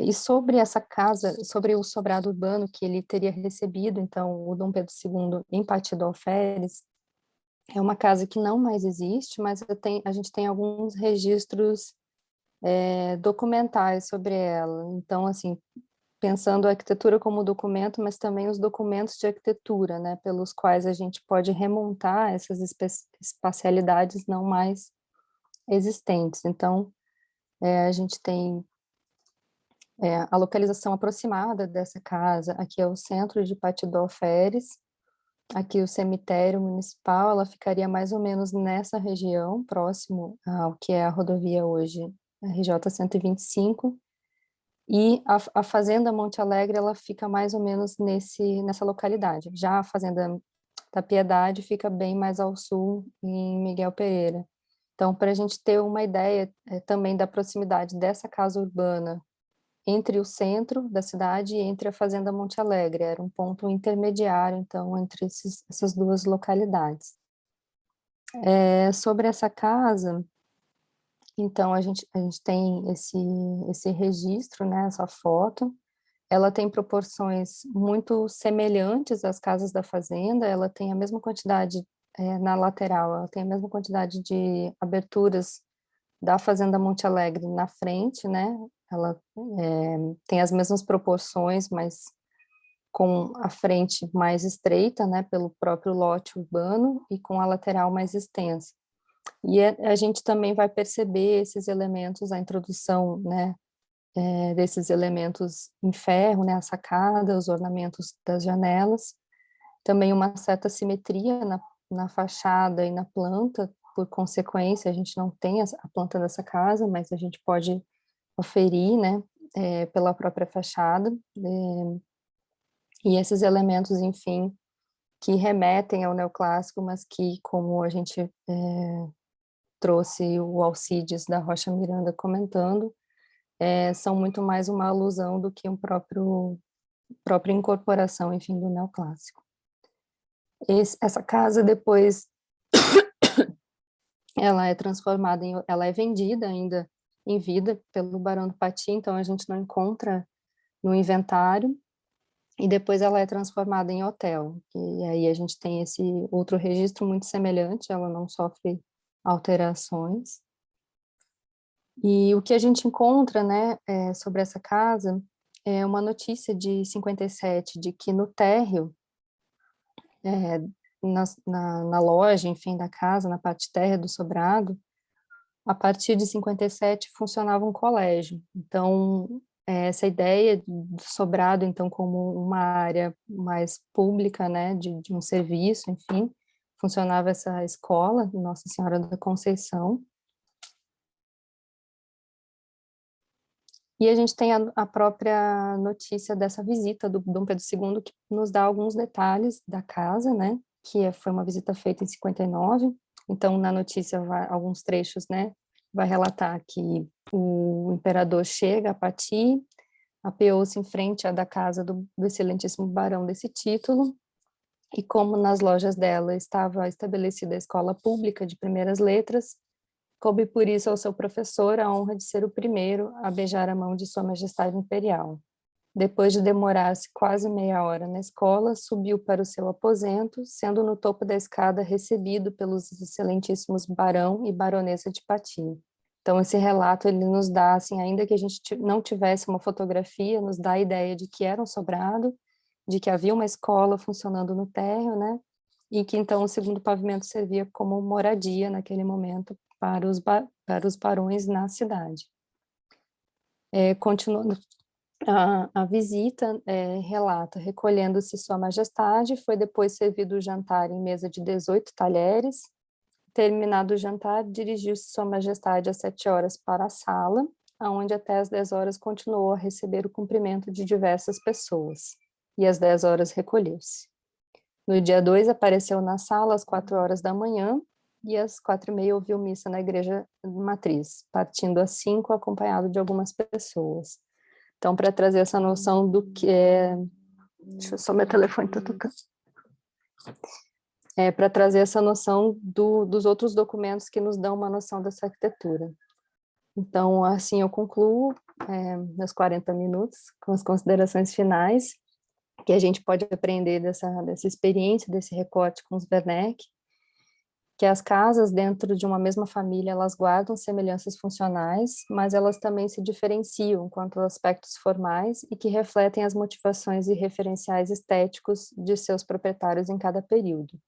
E sobre essa casa, sobre o sobrado urbano que ele teria recebido, então, o Dom Pedro II em Pati do Alferes, é uma casa que não mais existe, mas a gente tem alguns registros documentais sobre ela. Então, assim, pensando a arquitetura como documento, mas também os documentos de arquitetura, né, pelos quais a gente pode remontar essas espacialidades não mais existentes. Então, a gente tem a localização aproximada dessa casa. Aqui é o centro de Pati do Alferes, aqui o cemitério municipal, ela ficaria mais ou menos nessa região, próximo ao que é a rodovia hoje, a RJ 125, e a Fazenda Monte Alegre, ela fica mais ou menos nessa localidade. Já a Fazenda da Piedade fica bem mais ao sul, em Miguel Pereira. Então, para a gente ter uma ideia também da proximidade dessa casa urbana entre o centro da cidade e entre a Fazenda Monte Alegre, era um ponto intermediário, então, entre essas duas localidades. Sobre essa casa, então, a gente tem esse registro, né, essa foto. Ela tem proporções muito semelhantes às casas da fazenda, ela tem a mesma quantidade, na lateral, ela tem a mesma quantidade de aberturas da Fazenda Monte Alegre na frente, né? Ela tem as mesmas proporções, mas com a frente mais estreita, né, pelo próprio lote urbano, e com a lateral mais extensa. E a gente também vai perceber esses elementos, a introdução, né, desses elementos em ferro, né, a sacada, os ornamentos das janelas, também uma certa simetria na fachada e na planta, por consequência, a gente não tem a planta dessa casa, mas a gente pode oferir, né, pela própria fachada, e esses elementos, enfim, que remetem ao neoclássico, mas que, como a gente trouxe o Alcides da Rocha Miranda comentando, são muito mais uma alusão do que própria incorporação, enfim, do neoclássico. Essa casa depois, ela é transformada, ela é vendida ainda em vida pelo Barão do Pati, então a gente não encontra no inventário, e depois ela é transformada em hotel, e aí a gente tem esse outro registro muito semelhante, ela não sofre alterações. E o que a gente encontra, né, sobre essa casa é uma notícia de 57, de que no térreo, na loja, enfim, da casa, na parte térrea do sobrado, a partir de 57 funcionava um colégio. Então, essa ideia do sobrado, então, como uma área mais pública, né, de um serviço, enfim, funcionava essa escola, Nossa Senhora da Conceição. E a gente tem a própria notícia dessa visita do Dom Pedro II, que nos dá alguns detalhes da casa, né, que foi uma visita feita em 59. Então, na notícia, alguns trechos, né, vai relatar que o imperador chega a Pati, apeou-se em frente à da casa do excelentíssimo barão desse título, e como nas lojas dela estava estabelecida a escola pública de primeiras letras, coube por isso ao seu professor a honra de ser o primeiro a beijar a mão de Sua Majestade Imperial. Depois de demorar-se quase meia hora na escola, subiu para o seu aposento, sendo no topo da escada recebido pelos excelentíssimos barão e baronesa de Pati. Então, esse relato, ele nos dá, assim, ainda que a gente não tivesse uma fotografia, nos dá a ideia de que era um sobrado, de que havia uma escola funcionando no térreo, né? E que, então, o segundo pavimento servia como moradia, naquele momento, para os barões na cidade. Continuando a visita, relata, recolhendo-se Sua Majestade, foi depois servido o jantar em mesa de 18 talheres. Terminado o jantar, dirigiu-se Sua Majestade às 7 horas para a sala, aonde até às 10 horas continuou a receber o cumprimento de diversas pessoas, e às 10 horas recolheu-se. No dia 2, apareceu na sala às 4 horas da manhã, e às 4h30 ouviu missa na igreja matriz, partindo às 5, acompanhado de algumas pessoas. Então, para trazer essa noção do que é... Deixa eu só, meu telefone está tocando. Para trazer essa noção dos outros documentos que nos dão uma noção dessa arquitetura. Então, assim, eu concluo meus 40 minutos com as considerações finais, que a gente pode aprender dessa experiência, desse recorte com os Werneck, que as casas dentro de uma mesma família, elas guardam semelhanças funcionais, mas elas também se diferenciam quanto aos aspectos formais e que refletem as motivações e referenciais estéticos de seus proprietários em cada período.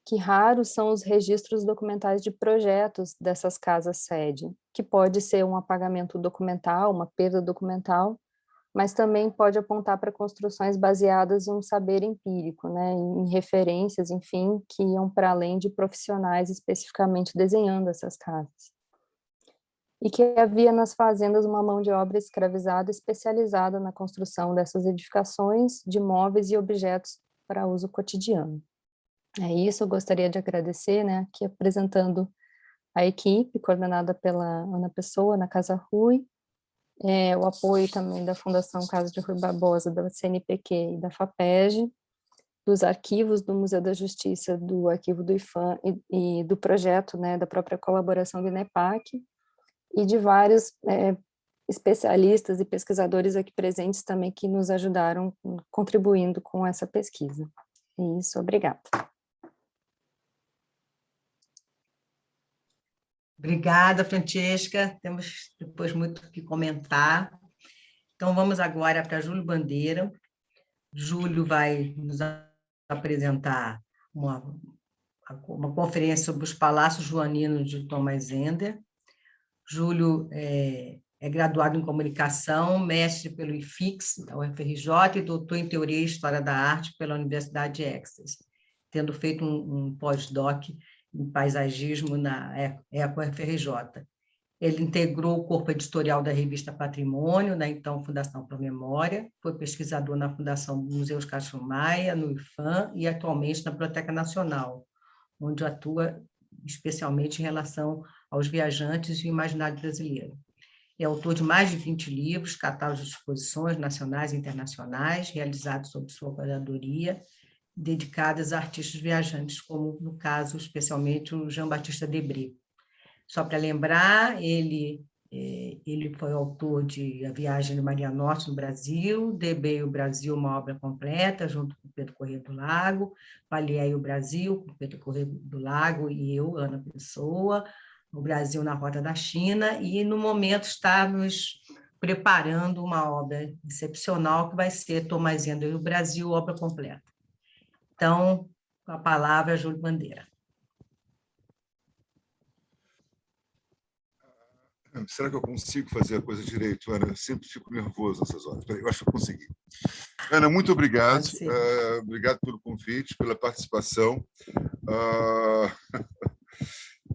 Que raros são os registros documentais de projetos dessas casas-sede, que pode ser um apagamento documental, uma perda documental, mas também pode apontar para construções baseadas em um saber empírico, né, em referências, enfim, que iam para além de profissionais especificamente desenhando essas casas. E que havia nas fazendas uma mão de obra escravizada especializada na construção dessas edificações de móveis e objetos para uso cotidiano. É isso, eu gostaria de agradecer, né, aqui apresentando a equipe coordenada pela Ana Pessoa, na Casa Rui, o apoio também da Fundação Casa de Rui Barbosa, da CNPq e da FAPESG, dos arquivos do Museu da Justiça, do arquivo do IPHAN e do projeto, né, da própria colaboração do INEPAC, e de vários especialistas e pesquisadores aqui presentes também que nos ajudaram contribuindo com essa pesquisa. É isso, obrigada. Obrigada, Francesca. Temos depois muito o que comentar. Então, vamos agora para Júlio Bandeira. Júlio vai nos apresentar uma conferência sobre os Palácios Joaninos de Thomas Ender. Júlio é graduado em Comunicação, mestre pelo IFIX, da UFRJ, e doutor em Teoria e História da Arte pela Universidade de Exeter, tendo feito um pós-doc em Paisagismo na ECO-UFRJ. Ele integrou o corpo editorial da revista Patrimônio, da então Fundação Pro Memória, foi pesquisador na Fundação Museus Castro Maia, no IPHAN, e atualmente na Biblioteca Nacional, onde atua especialmente em relação aos viajantes e o imaginário brasileiro. É autor de mais de 20 livros, catálogos de exposições nacionais e internacionais, realizados sob sua curadoria, dedicadas a artistas viajantes, como, no caso, especialmente o Jean-Baptiste Debré. Só para lembrar, ele foi autor de A Viagem de Maria Norte no Brasil, Debré e o Brasil, uma obra completa, junto com Pedro Corrêa do Lago, Valier e o Brasil, com Pedro Corrêa do Lago e eu, Ana Pessoa, o Brasil na Rota da China, e no momento estamos preparando uma obra excepcional que vai ser Thomas Ender e o Brasil, obra completa. Então, com a palavra, Júlio Bandeira. Será que eu consigo fazer a coisa direito, Ana? Eu sempre fico nervoso nessas horas. Eu acho que eu consegui. Ana, muito obrigado. Obrigado pelo convite, pela participação.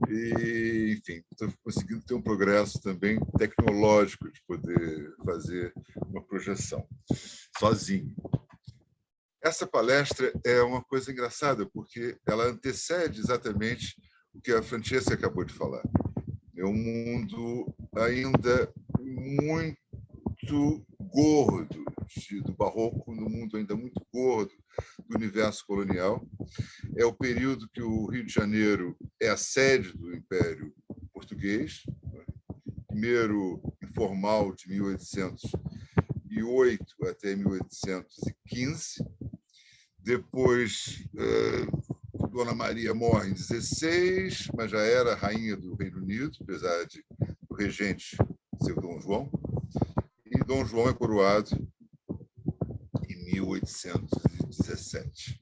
E, enfim, estou conseguindo ter um progresso também tecnológico de poder fazer uma projeção sozinho. Essa palestra é uma coisa engraçada, porque ela antecede exatamente o que a Francesca acabou de falar. É um mundo ainda muito gordo do barroco, um mundo ainda muito gordo do universo colonial. É o período que o Rio de Janeiro é a sede do Império Português, primeiro informal de 1808 até 1815. Depois, Dona Maria morre em 16, mas já era rainha do Reino Unido, apesar de o regente ser Dom João. E Dom João é coroado em 1817.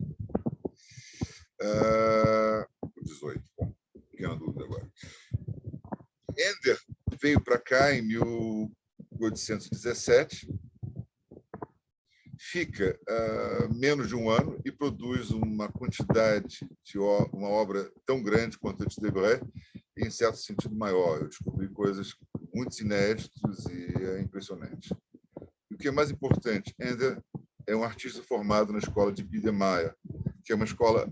18, bom, pequena dúvida agora. Ender veio para cá em 1817, fica menos de um ano e produz uma quantidade de uma obra tão grande quanto a de Debré, e em certo sentido maior. Eu descobri coisas muito inéditas e é impressionante. E o que é mais importante, Ender é um artista formado na escola de Biedermeier, que é uma escola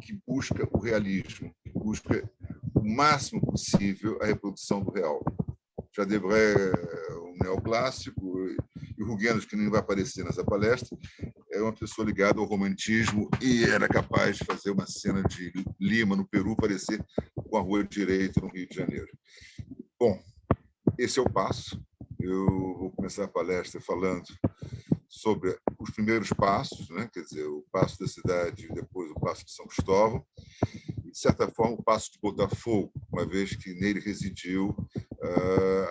que busca o realismo, que busca o máximo possível a reprodução do real. Já Debré é um neoclássico, e o Huguenos, que nem vai aparecer nessa palestra, é uma pessoa ligada ao romantismo e era capaz de fazer uma cena de Lima, no Peru, parecer com a Rua Direita, no Rio de Janeiro. Bom, esse é o passo. Eu vou começar a palestra falando sobre os primeiros passos, né? Quer dizer, o passo da cidade e depois o passo de São Cristóvão, e, de certa forma, o passo de Botafogo, uma vez que nele residiu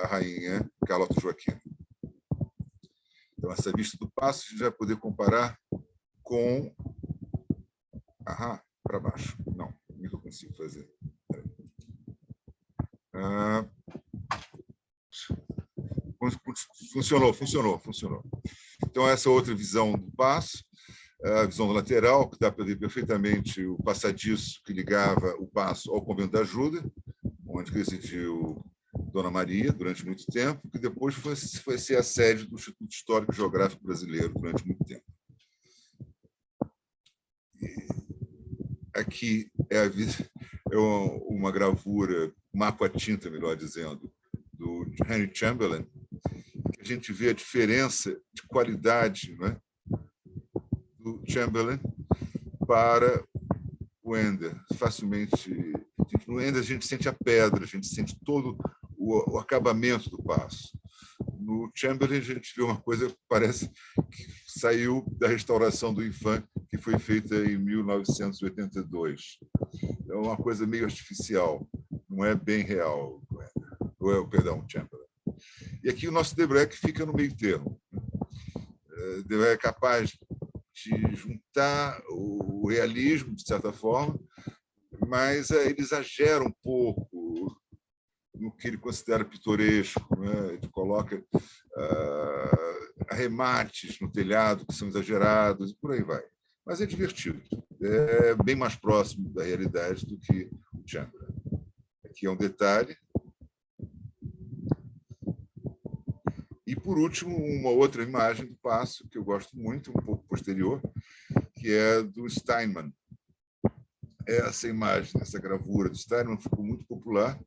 a rainha Carlota Joaquina. Então, essa vista do passo a gente vai poder comparar com... para baixo. Não, como é que eu consigo fazer? Funcionou. Então, essa outra visão do passo, a visão do lateral, que dá para ver perfeitamente o passadiço que ligava o passo ao Convento da Ajuda, onde residiu Dona Maria durante muito tempo, que depois foi ser a sede do Instituto Histórico e Geográfico Brasileiro durante muito tempo. E aqui é uma gravura, uma aquatinta, melhor dizendo, do Henry Chamberlain, a gente vê a diferença de qualidade, não é, do Chamberlain para o Ender. Facilmente, no Ender a gente sente a pedra, a gente sente todo o acabamento do passo. No Chamberlain a gente vê uma coisa que parece que saiu da restauração do Infant, que foi feita em 1982. É uma coisa meio artificial, não é bem real, perdão, Chamberlain. E aqui o nosso Debré que fica no meio termo. Debré é capaz de juntar o realismo, de certa forma, mas ele exagera um pouco no que ele considera pitoresco, né? Ele coloca arremates no telhado que são exagerados e por aí vai. Mas é divertido, é bem mais próximo da realidade do que o Chamberlain. Aqui é um detalhe. E, por último, uma outra imagem do passo que eu gosto muito, um pouco posterior, que é do Steinman. Essa imagem, essa gravura do Steinman ficou muito popular,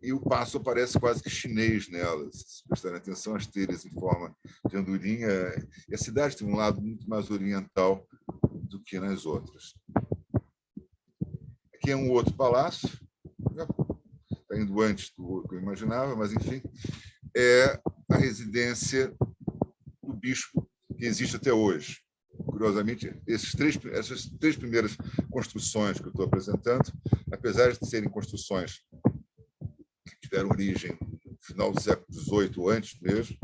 e o passo aparece quase que chinês nela, se prestarem atenção às telhas em forma de andorinha. E a cidade tem um lado muito mais oriental do que nas outras. Aqui é um outro palácio, está indo antes do que eu imaginava, mas, enfim, é a residência do bispo, que existe até hoje. Curiosamente, essas três primeiras construções que eu estou apresentando, apesar de serem construções que tiveram origem no final do século XVIII, ou antes mesmo,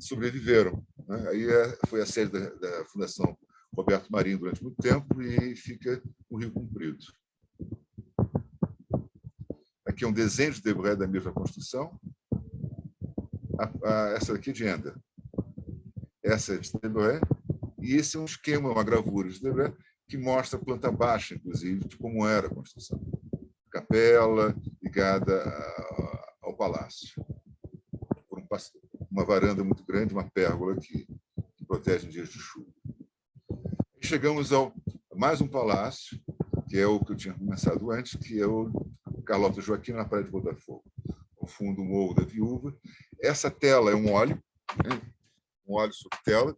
sobreviveram, né? Aí foi a sede da Fundação Roberto Marinho durante muito tempo e fica no Rio Comprido. Aqui é um desenho de Debré da mesma construção. Essa aqui é de Ender. Essa é de Debré. E esse é um esquema, uma gravura de Debré, que mostra a planta baixa, inclusive, de como era a construção. Capela ligada ao palácio. Por uma varanda muito grande, uma pérgola que protege em dias de chuva. E chegamos a mais um palácio, que é o que eu tinha começado antes, que é o Carlota Joaquim, na Praia de Botafogo. Ao fundo, o Morro da Viúva. Essa tela é um óleo, né? Um óleo sobre tela,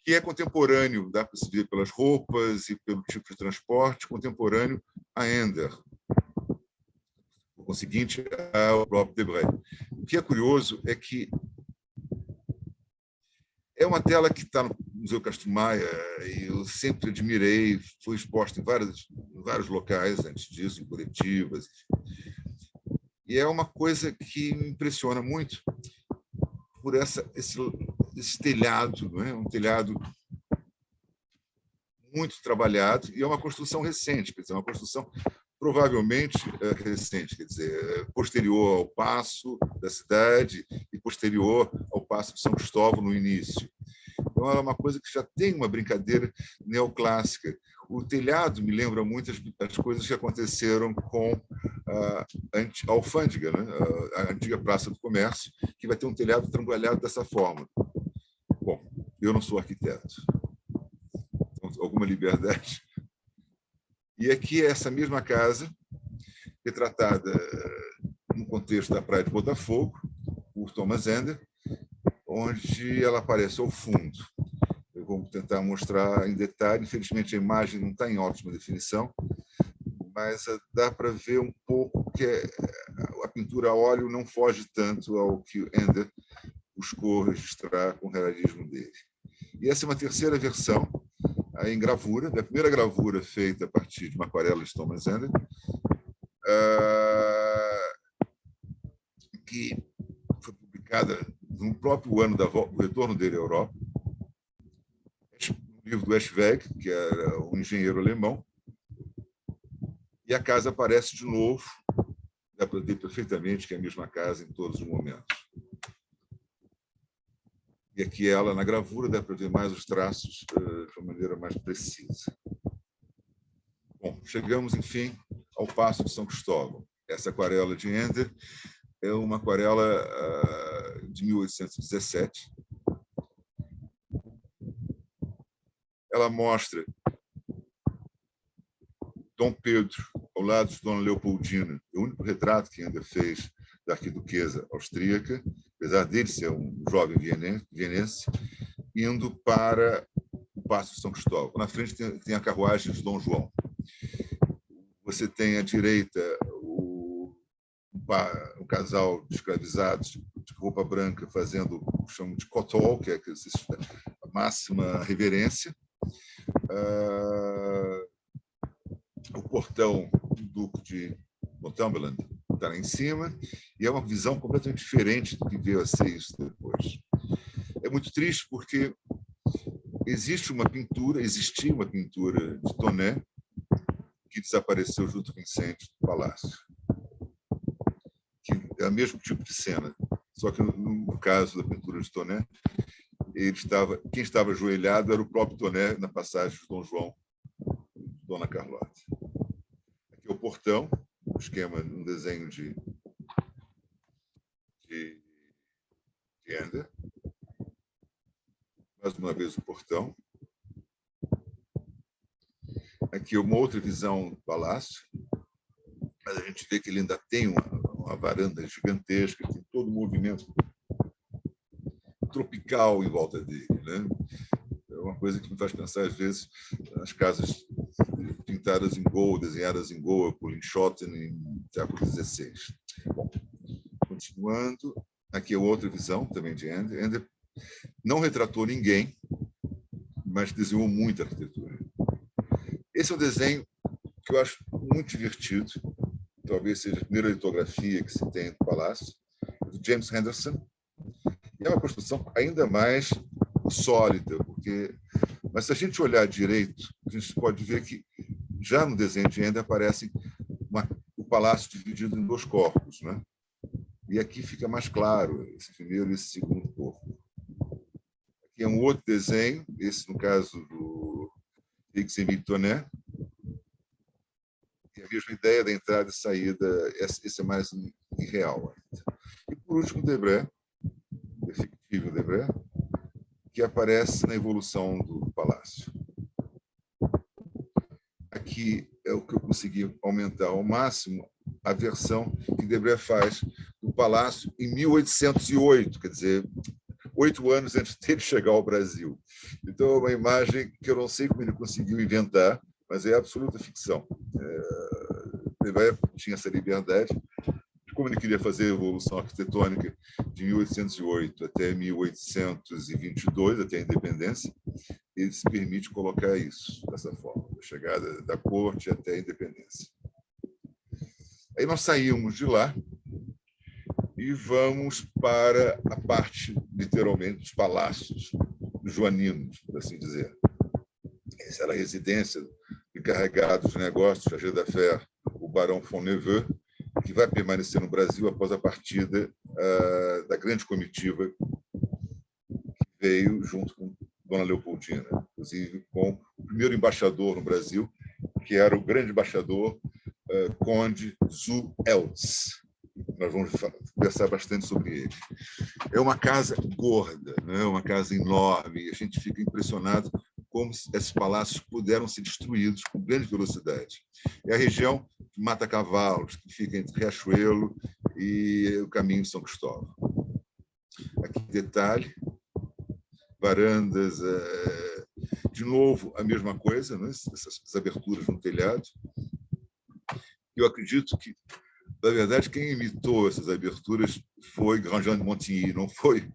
que é contemporâneo, dá para se ver pelas roupas e pelo tipo de transporte, contemporâneo a Ender, por conseguinte, ao próprio Debré. O que é curioso é que é uma tela que está no Museu Castro Maia e eu sempre admirei, foi exposta em vários locais antes disso, em coletivas. E é uma coisa que me impressiona muito por esse telhado, não é? Um telhado muito trabalhado, e é uma construção recente, quer dizer, uma construção provavelmente recente, quer dizer, posterior ao Paço da cidade e posterior ao Paço de São Cristóvão no início. Então, é uma coisa que já tem uma brincadeira neoclássica. O telhado me lembra muito as coisas que aconteceram com a Alfândega, né? A antiga Praça do Comércio, que vai ter um telhado trambolhado dessa forma. Bom, eu não sou arquiteto, então, alguma liberdade. E aqui é essa mesma casa, retratada no contexto da Praia de Botafogo, por Thomas Ender, onde ela aparece ao fundo. Eu vou tentar mostrar em detalhe. Infelizmente, a imagem não está em ótima definição, mas dá para ver um pouco que a pintura a óleo não foge tanto ao que Ender buscou registrar com o realismo dele. E essa é uma terceira versão, em gravura, da primeira gravura feita a partir de uma aquarela de Thomas Ender, que foi publicada no próprio ano do retorno dele à Europa, no livro do Eschweg, que era um engenheiro alemão, e a casa aparece de novo, dá para ver perfeitamente que é a mesma casa em todos os momentos. E aqui ela, na gravura, dá para ver mais os traços de uma maneira mais precisa. Bom, chegamos, enfim, ao Paço de São Cristóvão. Essa aquarela de Ender é uma aquarela de 1817. Ela mostra Dom Pedro ao lado de Dona Leopoldina, o único retrato que Ender fez da arquiduquesa austríaca, apesar dele ser um jovem vienense, indo para o Paço de São Cristóvão. Na frente tem a carruagem de Dom João. Você tem à direita um casal de escravizados de roupa branca fazendo o que chamam de cotol, que é a máxima reverência. O portão do Duque de Northumberland está lá em cima, e é uma visão completamente diferente do que veio a ser isso depois. É muito triste porque existia uma pintura de Tonet que desapareceu junto com o incêndio do palácio, que é o mesmo tipo de cena, só que no caso da pintura de Tonet, quem estava ajoelhado era o próprio Tonet na passagem de Dom João e Dona Carlota. Aqui é o portão, um esquema, um desenho de Ender. Mais uma vez o portão. Aqui uma outra visão do palácio, mas a gente vê que ele ainda tem uma varanda gigantesca, tem todo o movimento tropical em volta dele, né? É uma coisa que me faz pensar, às vezes, nas casas pintadas em Goa, desenhadas em Goa por Linschoten no século XVI. Bom, continuando, aqui é outra visão também de Ender. Ender não retratou ninguém, mas desenhou muita arquitetura. Esse é um desenho que eu acho muito divertido, talvez seja a primeira litografia que se tem do palácio, do James Henderson. E é uma construção ainda mais sólida, mas se a gente olhar direito, a gente pode ver que já no desenho de Ender aparece o palácio dividido em dois corpos, né? E aqui fica mais claro esse primeiro e esse segundo corpo. Aqui é um outro desenho, esse no caso do Félix-Émile Tonet, e a mesma ideia da entrada e saída, esse é mais irreal ainda. E por último, Debré, efetivo Debré, que aparece na evolução do palácio. Aqui é o que eu consegui aumentar ao máximo a versão que Debré faz do palácio em 1808, quer dizer, 8 anos antes dele chegar ao Brasil. Então, é uma imagem que eu não sei como ele conseguiu inventar, mas é absoluta ficção. Debré tinha essa liberdade. Como ele queria fazer a evolução arquitetônica de 1808 até 1822, até a independência, ele se permite colocar isso dessa forma, da chegada da corte até a independência. Aí nós saímos de lá e vamos para a parte, literalmente, dos palácios joaninos, por assim dizer. Essa era a residência do encarregado de negócios, chargé d'affaires, o barão Fontneveux, que vai permanecer no Brasil após a partida da grande comitiva que veio junto com Dona Leopoldina, inclusive com o primeiro embaixador no Brasil, que era o grande embaixador Conde Zu Eltz. Nós vamos conversar bastante sobre ele. É uma casa gorda, né? Uma casa enorme, e a gente fica impressionado como esses palácios puderam ser destruídos com grande velocidade. É a região de Mata-Cavalos, que fica entre Riachuelo e o caminho de São Cristóvão. Aqui, detalhe, varandas, de novo, a mesma coisa, né? Essas aberturas no telhado. Eu acredito que, na verdade, quem imitou essas aberturas foi Grandjean de Montigny, não foi,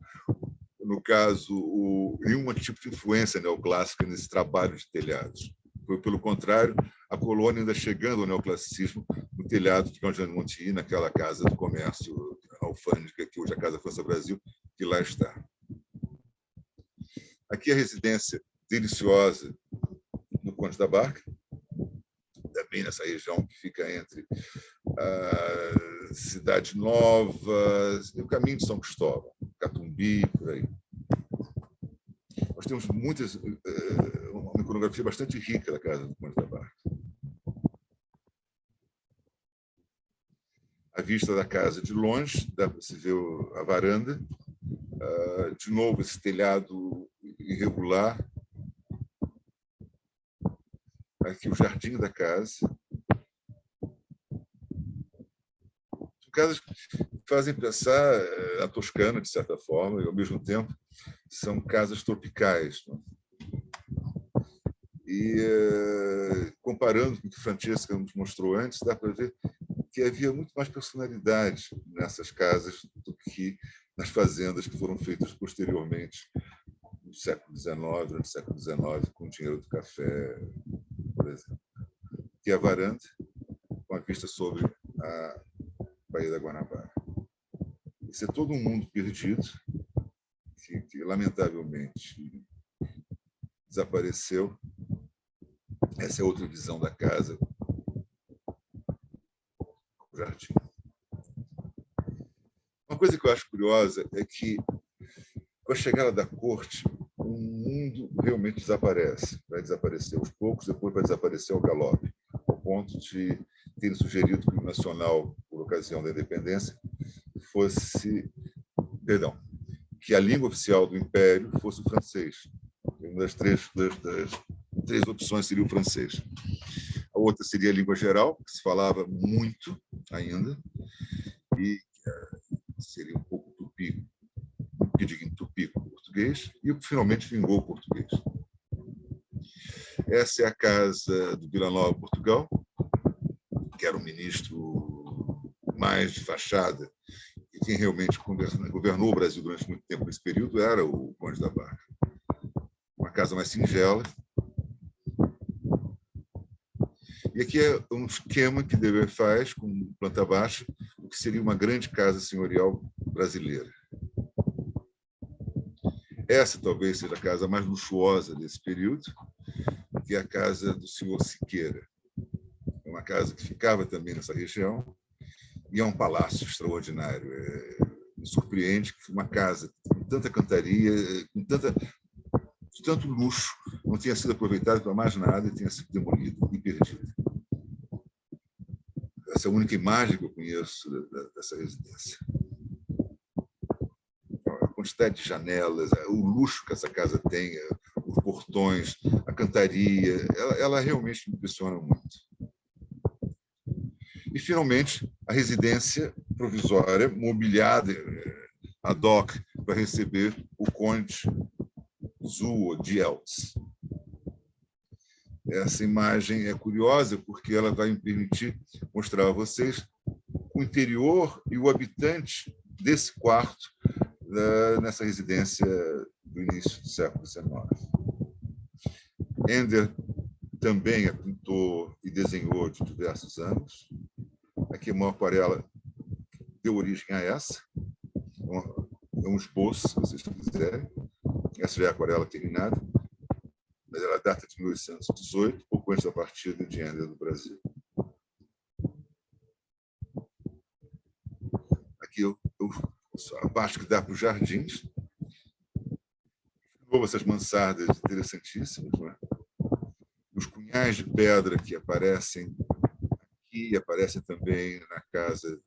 no caso, nenhum tipo de influência neoclássica nesse trabalho de telhados. Foi, pelo contrário, a colônia ainda chegando ao neoclassicismo no telhado de Grandjean de Montigny, naquela casa do comércio alfândega, que hoje é a Casa França Brasil, que lá está. Aqui a residência deliciosa do Conde da Barca, também nessa região que fica entre a Cidade Nova e o caminho de São Cristóvão, Catumbi, por aí. Nós temos uma iconografia bastante rica da casa do Conde da Barca. A vista da casa de longe, dá para se ver a varanda. De novo, esse telhado irregular. Aqui o jardim da casa. Um casas que fazem pensar a Toscana, de certa forma, e, ao mesmo tempo, são casas tropicais. Né? E, comparando com o que Francesca nos mostrou antes, dá para ver que havia muito mais personalidade nessas casas do que nas fazendas que foram feitas posteriormente no século XIX, durante o século XIX, com o dinheiro do café, por exemplo. Que é a varanda, com a vista sobre a Baía da Guanabara. Isso é todo um mundo perdido, que lamentavelmente desapareceu. Essa é outra visão da casa, o jardim. Uma coisa que eu acho curiosa é que, com a chegada da corte, o mundo realmente desaparece. Vai desaparecer aos poucos, depois vai desaparecer ao galope, ao ponto de terem sugerido que o nacional, por ocasião da independência, que a língua oficial do Império fosse o francês. Uma das três opções seria o francês. A outra seria a língua geral, que se falava muito ainda, e seria um pouco tupi, que diga em tupi português, e finalmente vingou o português. Essa é a casa do Vila Nova, Portugal, que era o ministro mais de fachada, e quem realmente governou o Brasil durante muito tempo nesse período era o Conde da Barca. Uma casa mais singela. E aqui é um esquema que Debré faz, com planta baixa, o que seria uma grande casa senhorial brasileira. Essa talvez seja a casa mais luxuosa desse período, que é a casa do senhor Siqueira. É uma casa que ficava também nessa região, e é um palácio extraordinário. Me surpreende que uma casa com tanta cantaria, com tanto luxo, não tenha sido aproveitada para mais nada e tenha sido demolida e perdida. Essa é a única imagem que eu conheço dessa residência. A quantidade de janelas, o luxo que essa casa tem, os portões, a cantaria, ela realmente me impressiona muito. E, finalmente, a residência provisória, mobiliada ad hoc para receber o conde Zuo de Eltz. Essa imagem é curiosa porque ela vai me permitir mostrar a vocês o interior e o habitante desse quarto nessa residência do início do século XIX. Ender também é pintor e desenhou de diversos anos. Aqui é uma aquarela que deu origem a essa. É um esboço, se vocês quiserem. Essa já é a aquarela terminada, mas ela data de 1818, pouco antes da partida de Ender do Brasil. Aqui a parte que dá para os jardins. De novo, essas mansardas interessantíssimas, não é? Os cunhais de pedra que aparecem aqui, aparecem também na casa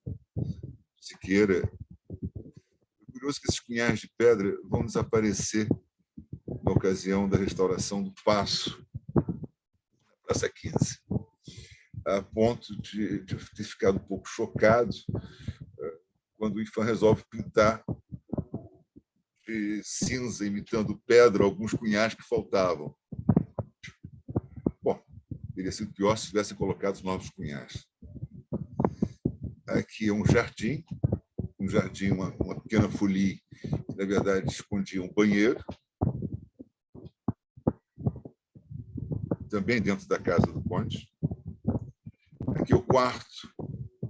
Siqueira. É curioso que esses cunhais de pedra vão desaparecer na ocasião da restauração do Paço, na Praça 15, a ponto de ter ficado um pouco chocado quando o Ifan resolve pintar de cinza, imitando pedra, alguns cunhais que faltavam. Bom, teria sido pior se tivessem colocado os novos cunhais. Aqui é um jardim, uma pequena folie, que, na verdade, escondia um banheiro, também dentro da casa do conde. Aqui é o quarto,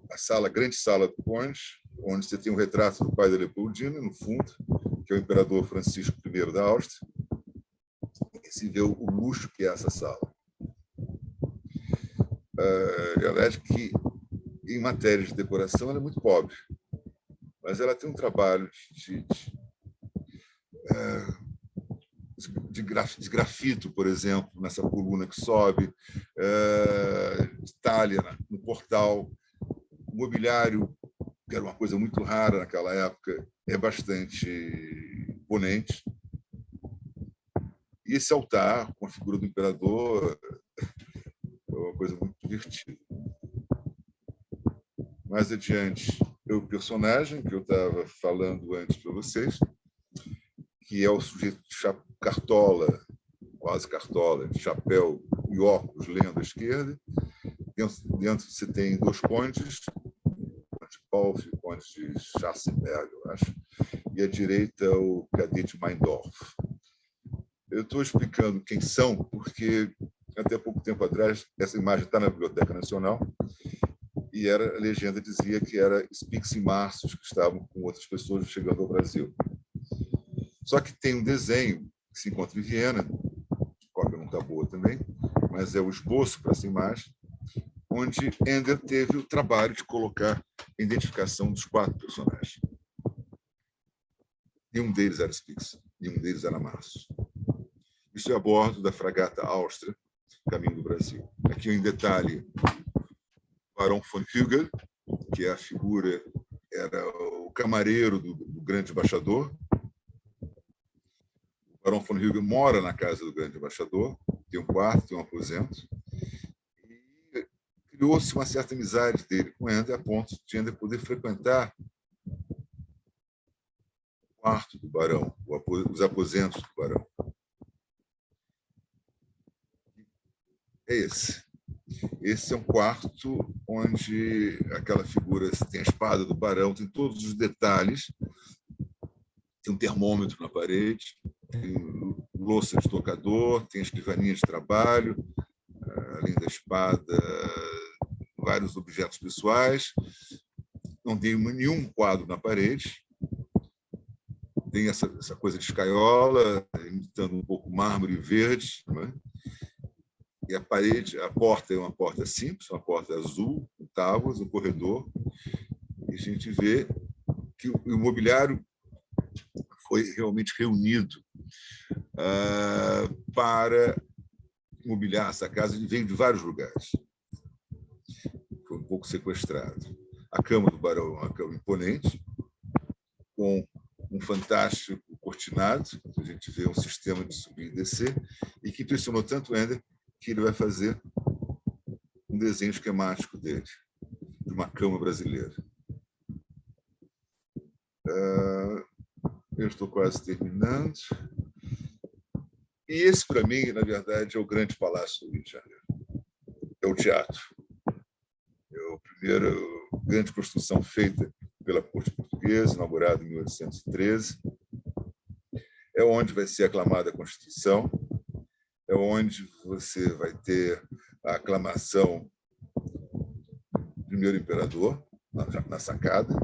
a grande sala do conde, onde você tem um retrato do pai da Leopoldina, no fundo, que é o imperador Francisco I da Áustria, e se vê o luxo que é essa sala. É verdade que, em matéria de decoração, ela é muito pobre, mas ela tem um trabalho de grafito, por exemplo, nessa coluna que sobe, de talha no portal. O mobiliário, que era uma coisa muito rara naquela época, é bastante imponente. E esse altar, com a figura do imperador, é uma coisa muito divertida. Mais adiante, o personagem que eu estava falando antes para vocês, que é o sujeito de cartola, quase cartola, de chapéu e óculos, lendo à esquerda. Dentro você tem dois condes, o conde Paulf e o conde de Schwarzenberg, eu acho, e à direita o cadete Meindorf. Eu estou explicando quem são porque até pouco tempo atrás essa imagem está na Biblioteca Nacional e a legenda dizia que era Spix e Márcios que estavam com outras pessoas chegando ao Brasil. Só que tem um desenho que se encontra em Viena, a cópia não está boa também, mas é o esboço para essa imagem, onde Ender teve o trabalho de colocar a identificação dos 4 personagens. E um deles era Spix, e um deles era Márcio. Isso é a bordo da fragata Áustria, caminho do Brasil. Aqui em detalhe, Barão von Hügel, que é a figura, era o camareiro do grande embaixador. O Barão von Hügel mora na casa do grande embaixador, tem um quarto, tem um aposento. E criou-se uma certa amizade dele com Ender, a ponto de Ender poder frequentar o quarto do barão, os aposentos do barão. É esse. Esse é um quarto onde aquela figura tem a espada do barão, tem todos os detalhes, tem um termômetro na parede, tem louça de tocador, tem escrivaninha de trabalho, além da espada, vários objetos pessoais. Não tem nenhum quadro na parede. Tem essa coisa de escaiola, imitando um pouco mármore verde, não é? E a parede, a porta é uma porta simples, uma porta azul, com tábuas, um corredor. E a gente vê que o mobiliário foi realmente reunido para mobiliar essa casa. Ele veio de vários lugares. Foi um pouco sequestrado. A cama do barão é uma cama imponente, com um fantástico cortinado. A gente vê um sistema de subir e descer, e que impressionou tanto Ender que ele vai fazer um desenho esquemático dele, de uma cama brasileira. Eu estou quase terminando. E esse, para mim, na verdade, é o grande palácio do Rio de Janeiro. É o teatro. É a primeira grande construção feita pela corte portuguesa, inaugurada em 1813. É onde vai ser aclamada a Constituição. É onde você vai ter a aclamação do primeiro imperador, na sacada.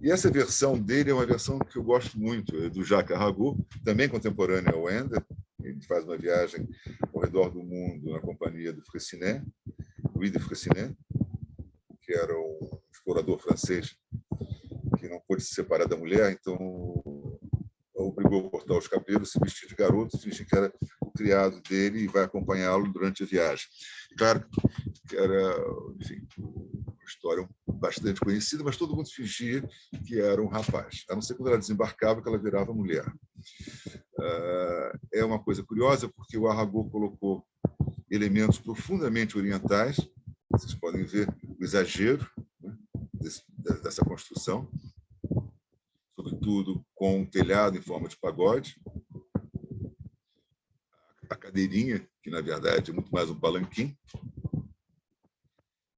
E essa versão dele é uma versão que eu gosto muito, é do Jacques Arago, também contemporâneo ao Ender. Ele faz uma viagem ao redor do mundo na companhia do Freycinet, Louis de Freycinet, que era um explorador francês que não pôde se separar da mulher, então obrigou a cortar os cabelos, se vestir de garoto, fingir que era o criado dele e vai acompanhá-lo durante a viagem. Claro que era, enfim, uma história bastante conhecida, mas todo mundo fingia que era um rapaz, a não ser quando ela desembarcava que ela virava mulher. É uma coisa curiosa, porque o Arago colocou elementos profundamente orientais, vocês podem ver o exagero, né, dessa construção, sobretudo com um telhado em forma de pagode, a cadeirinha, que na verdade é muito mais um palanquim,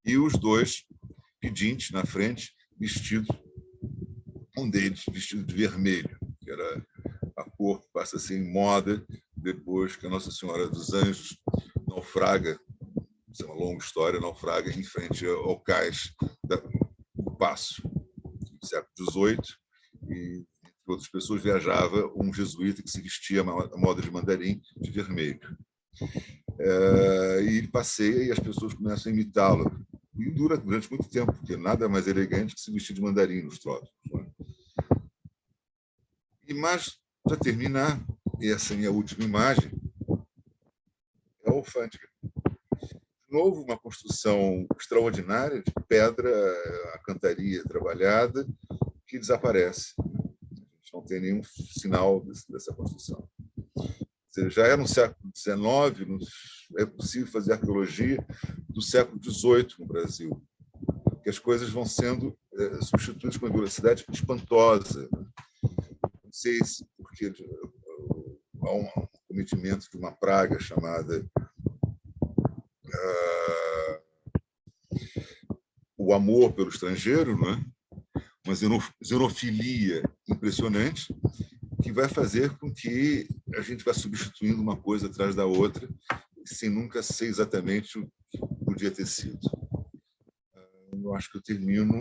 e os dois pedintes na frente, vestidos, um deles vestido de vermelho, que era a cor que passa a ser em moda depois que a Nossa Senhora dos Anjos naufraga, isso é uma longa história, naufraga em frente ao cais do Paço, no século XVIII, e entre outras pessoas viajava um jesuíta que se vestia à moda de mandarim de vermelho. E ele passeia e as pessoas começam a imitá-lo. E dura durante muito tempo, porque nada é mais elegante que se vestir de mandarim nos trópicos. Mas, para terminar, essa é a minha última imagem, é a alfândega. De novo, uma construção extraordinária de pedra, a cantaria trabalhada, que desaparece. A gente não tem nenhum sinal dessa construção. Já era no século XIX, é possível fazer arqueologia do século XVIII no Brasil, que as coisas vão sendo substituídos com uma velocidade espantosa. Não sei se porque há um cometimento de uma praga chamada o amor pelo estrangeiro, não é? Uma xenofilia impressionante, que vai fazer com que a gente vá substituindo uma coisa atrás da outra, sem nunca ser exatamente o que podia ter sido. Eu acho que eu termino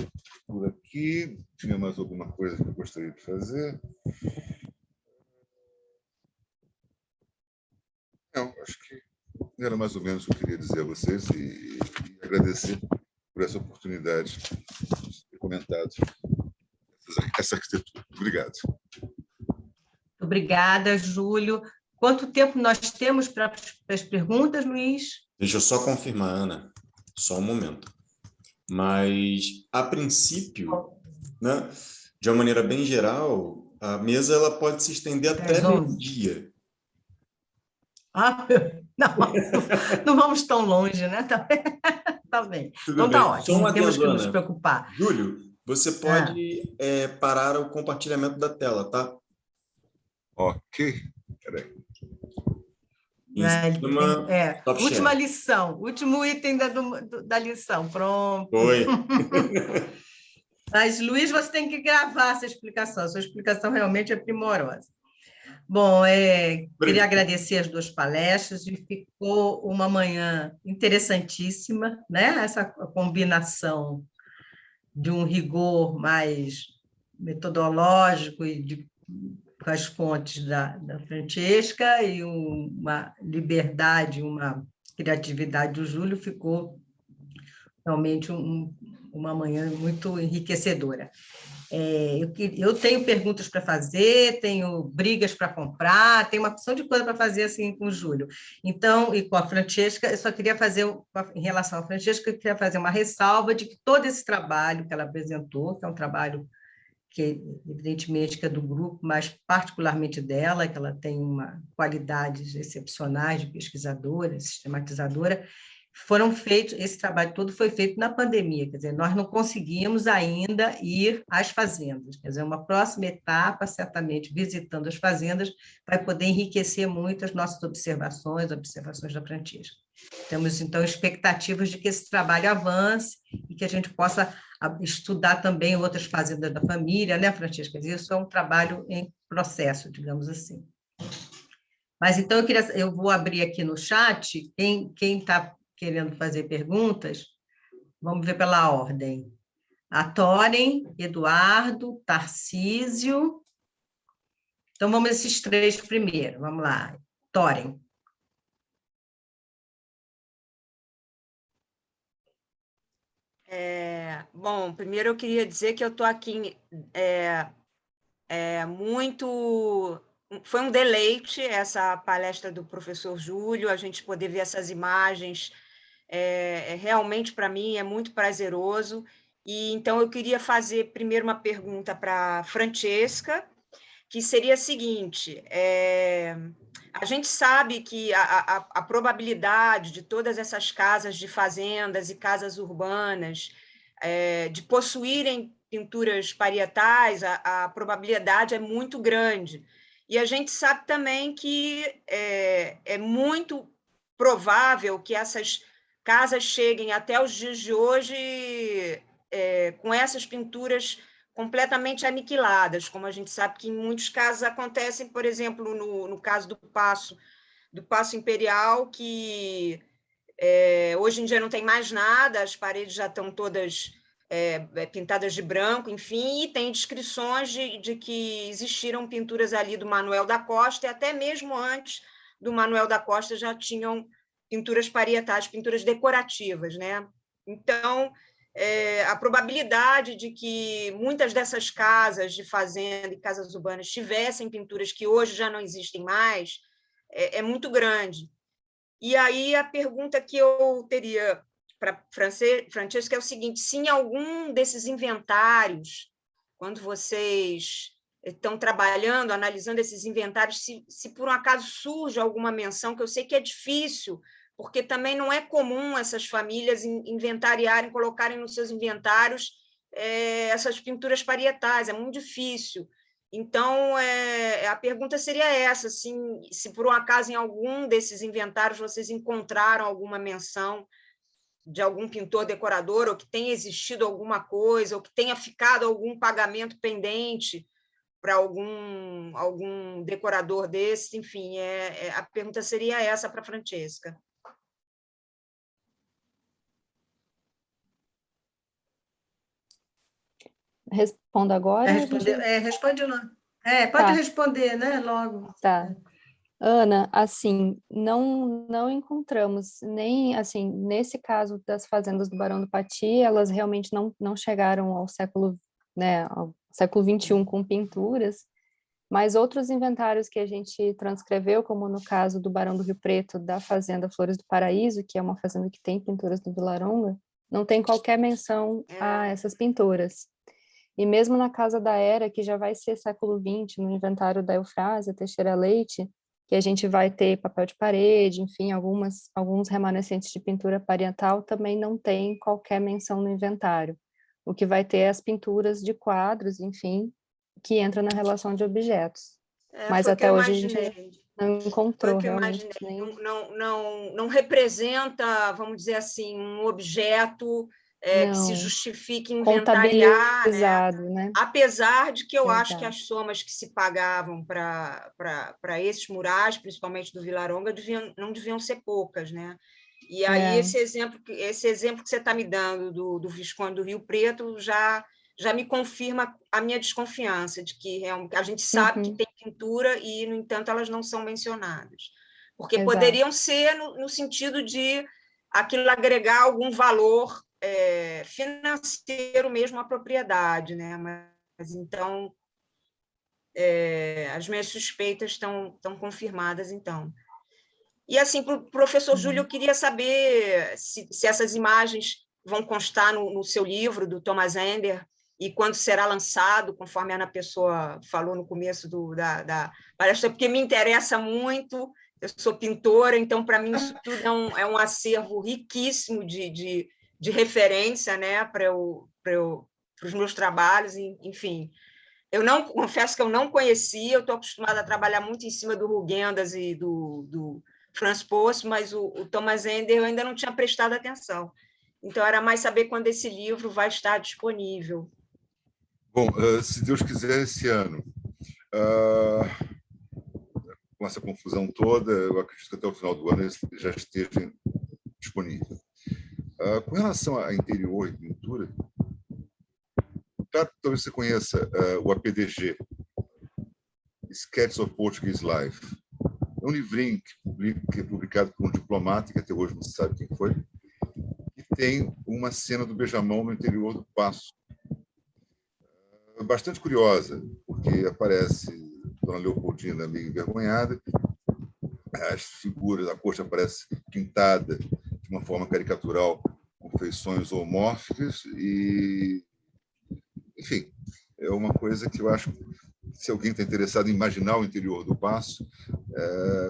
por aqui. Tinha mais alguma coisa que eu gostaria de fazer? Não, acho que era mais ou menos o que eu queria dizer a vocês e agradecer por essa oportunidade de ter comentado essa arquitetura. Obrigado. Obrigada, Júlio. Quanto tempo nós temos para as perguntas, Luiz? Deixa eu só confirmar, Ana. Só um momento. Mas, a princípio, né, de uma maneira bem geral, a mesa ela pode se estender até meio-dia. Não vamos tão longe, né? Tá bem. Então tá ótimo, não temos que nos preocupar. Júlio, você pode parar o compartilhamento da tela, tá? Ok. Peraí. Última lição, último item da lição. Pronto. Foi. Mas, Luiz, você tem que gravar essa explicação. A sua explicação realmente é primorosa. Bom, queria agradecer as duas palestras e ficou uma manhã interessantíssima, né? Essa combinação de um rigor mais metodológico e com as fontes da Francesca e uma liberdade, uma criatividade do Júlio, ficou realmente uma manhã muito enriquecedora. Eu tenho perguntas para fazer, tenho brigas para comprar, tenho uma opção de coisa para fazer assim com o Júlio. Então, e com a Francesca, eu só queria fazer, em relação à Francesca, eu queria fazer uma ressalva de que todo esse trabalho que ela apresentou, que é um trabalho que, evidentemente, que é do grupo, mas particularmente dela, que ela tem uma qualidades excepcionais de pesquisadora, sistematizadora, esse trabalho todo foi feito na pandemia, quer dizer, nós não conseguimos ainda ir às fazendas, quer dizer, uma próxima etapa, certamente, visitando as fazendas, vai poder enriquecer muito as nossas observações da Francesca. Temos, então, expectativas de que esse trabalho avance e que a gente possa estudar também outras fazendas da família, né, Francesca? Isso é um trabalho em processo, digamos assim. Mas, então, eu vou abrir aqui no chat, quem está querendo fazer perguntas, vamos ver pela ordem. A Thoren, Eduardo, Tarcísio. Então, vamos esses três primeiro. Vamos lá. Thoren. Bom, primeiro eu queria dizer que eu estou aqui muito... Foi um deleite essa palestra do professor Júlio, a gente poder ver essas imagens, realmente, para mim, é muito prazeroso. E então eu queria fazer primeiro uma pergunta para a Francesca, que seria a seguinte: a gente sabe que a probabilidade de todas essas casas de fazendas e casas urbanas de possuírem pinturas parietais, a probabilidade é muito grande. E a gente sabe também que é muito provável que essas casas cheguem até os dias de hoje com essas pinturas completamente aniquiladas, como a gente sabe que em muitos casos acontecem, por exemplo, no caso do Paço Imperial, que hoje em dia não tem mais nada, as paredes já estão todas pintadas de branco, enfim, e tem descrições de que existiram pinturas ali do Manuel da Costa, e até mesmo antes do Manuel da Costa já tinham pinturas parietais, pinturas decorativas, né? Então, a probabilidade de que muitas dessas casas de fazenda e casas urbanas tivessem pinturas que hoje já não existem mais é muito grande. E aí a pergunta que eu teria para Francesca é o seguinte: se em algum desses inventários, quando vocês estão trabalhando, analisando esses inventários, se por um acaso surge alguma menção, que eu sei que é difícil, porque também não é comum essas famílias inventariarem, colocarem nos seus inventários essas pinturas parietais, é muito difícil. Então, a pergunta seria essa, assim, se por um acaso em algum desses inventários vocês encontraram alguma menção de algum pintor decorador, ou que tenha existido alguma coisa, ou que tenha ficado algum pagamento pendente para algum decorador desse, enfim, a pergunta seria essa para a Francesca. Respondo agora? Responde logo. Pode responder, né? Logo. Tá. Ana, assim, não encontramos nem, assim, nesse caso das fazendas do Barão do Pati, elas realmente não chegaram ao século, né, ao século XXI com pinturas, mas outros inventários que a gente transcreveu, como no caso do Barão do Rio Preto, da Fazenda Flores do Paraíso, que é uma fazenda que tem pinturas do Villa-Longa, não tem qualquer menção a essas pinturas. E mesmo na Casa da Era, que já vai ser século XX, no inventário da Eufrásia Teixeira Leite, que a gente vai ter papel de parede, enfim, alguns remanescentes de pintura parietal, também não tem qualquer menção no inventário. O que vai ter é as pinturas de quadros, enfim, que entra na relação de objetos. Mas até hoje a gente não encontrou realmente. Não representa, vamos dizer assim, um objeto que se justifique inventariar, né? Apesar de que eu acho que as somas que se pagavam para esses murais, principalmente do Villa-Longa, não deviam ser poucas, né? E aí esse exemplo que você está me dando do Visconde do Rio Preto já me confirma a minha desconfiança de que a gente sabe que tem pintura e, no entanto, elas não são mencionadas. Porque poderiam ser no sentido de aquilo agregar algum valor financeiro mesmo à propriedade, né? Mas então as minhas suspeitas estão confirmadas, então. E assim, para o professor Júlio, eu queria saber se essas imagens vão constar no seu livro do Thomas Ender e quando será lançado, conforme a Ana Pessoa falou no começo da palestra, porque me interessa muito. Eu sou pintora, então para mim isso tudo é um acervo riquíssimo de referência, né, para os meus trabalhos, enfim. Confesso que eu não conhecia, eu estou acostumada a trabalhar muito em cima do Rugendas e do Franz Post, mas o Thomas Ender eu ainda não tinha prestado atenção. Então, era mais saber quando esse livro vai estar disponível. Bom, se Deus quiser, esse ano. Com essa confusão toda, eu acredito que até o final do ano ele já esteja disponível. Com relação a interior e pintura, talvez você conheça o APDG, Sketches of Portuguese Life. É um livrinho que é publicado por um diplomata, que até hoje não se sabe quem foi, e tem uma cena do beijamão no interior do Paço. Bastante curiosa, porque aparece Dona Leopoldina meio envergonhada, as figuras, a coxa aparece pintada de uma forma caricatural, com feições zoomórficas, e, enfim, é uma coisa que eu acho que, se alguém está interessado em imaginar o interior do Paço,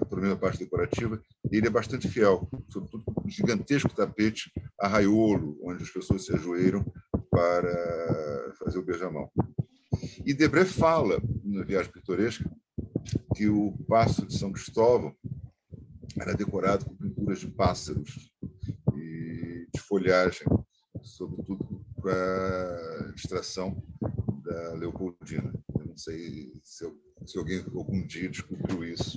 pelo menos a parte decorativa, ele é bastante fiel, sobretudo com um gigantesco tapete arraiolo, onde as pessoas se ajoelham para fazer o beijamão. E Debré fala, na Viagem Pitoresca, que o Paço de São Cristóvão era decorado com pinturas de pássaros e de folhagem, sobretudo para distração da Leopoldina. Eu não sei se alguém algum dia descobriu isso.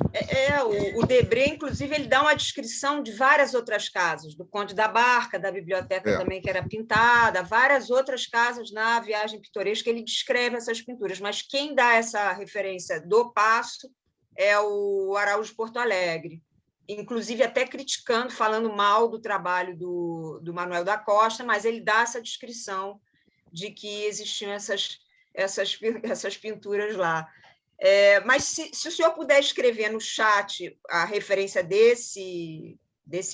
O Debré, inclusive, ele dá uma descrição de várias outras casas, do Conde da Barca, da biblioteca também, que era pintada, várias outras casas na Viagem Pitoresca, ele descreve essas pinturas, mas quem dá essa referência do Paço é o Araújo Porto Alegre, inclusive até criticando, falando mal do trabalho do Manuel da Costa, mas ele dá essa descrição de que existiam essas pinturas lá. Mas se o senhor puder escrever no chat a referência desse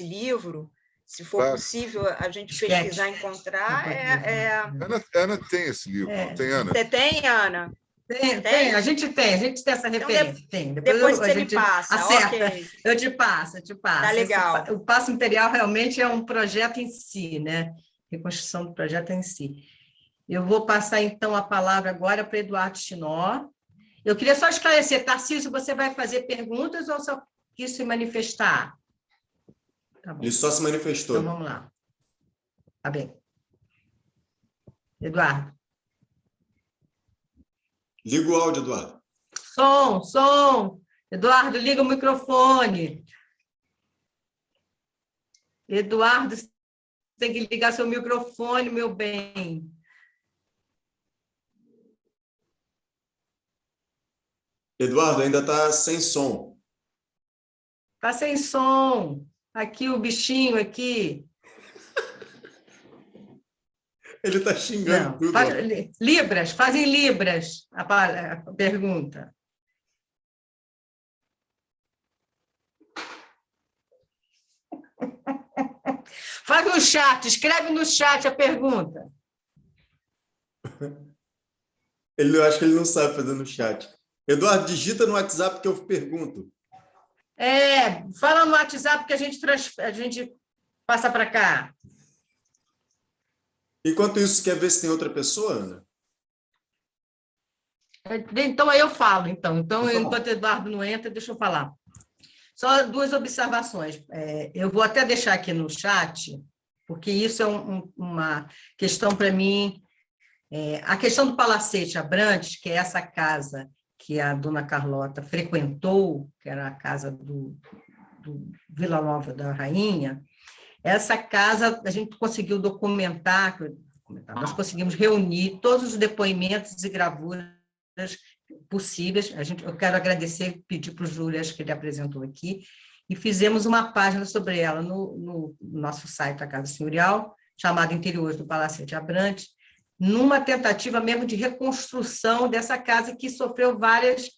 livro, se for possível a gente pesquisar e encontrar. Ana tem esse livro, não tem, Ana? Você tem, Ana? Tem, a gente tem essa referência. Então, depois você me passa. Acerta. Okay. Eu te passo. Tá legal. O Paço Imperial realmente é um projeto em si, né? Reconstrução do projeto em si. Eu vou passar, então, a palavra agora para Eduardo Chinó. Eu queria só esclarecer, Tarcísio, você vai fazer perguntas ou só quis se manifestar? Tá bom. Ele só se manifestou. Então, vamos lá. Tá bem. Eduardo. Liga o áudio, Eduardo. Som. Eduardo, liga o microfone. Eduardo, você tem que ligar seu microfone, meu bem. Eduardo, ainda está sem som. Está sem som. Aqui o bichinho, aqui. Ele está xingando Não, tudo. Libras, fazem Libras a pergunta. Faz no chat, escreve no chat a pergunta. Eu acho que ele não sabe fazer no chat. Eduardo, digita no WhatsApp que eu pergunto. Fala no WhatsApp que a gente passa para cá. Enquanto isso, quer ver se tem outra pessoa, Ana? Então, aí eu falo. Então enquanto o Eduardo não entra, deixa eu falar. Só 2 observações. Eu vou até deixar aqui no chat, porque isso é uma questão para mim. A questão do Palacete Abrantes, que é essa casa que a dona Carlota frequentou, que era a casa do Vila Nova da Rainha, essa casa a gente conseguiu documentar, nós conseguimos reunir todos os depoimentos e gravuras possíveis. Eu quero agradecer, pedir para o Júlio, acho que ele apresentou aqui, e fizemos uma página sobre ela no nosso site da Casa Senhorial, chamado Interiores do Palacete Abrantes, numa tentativa mesmo de reconstrução dessa casa que sofreu várias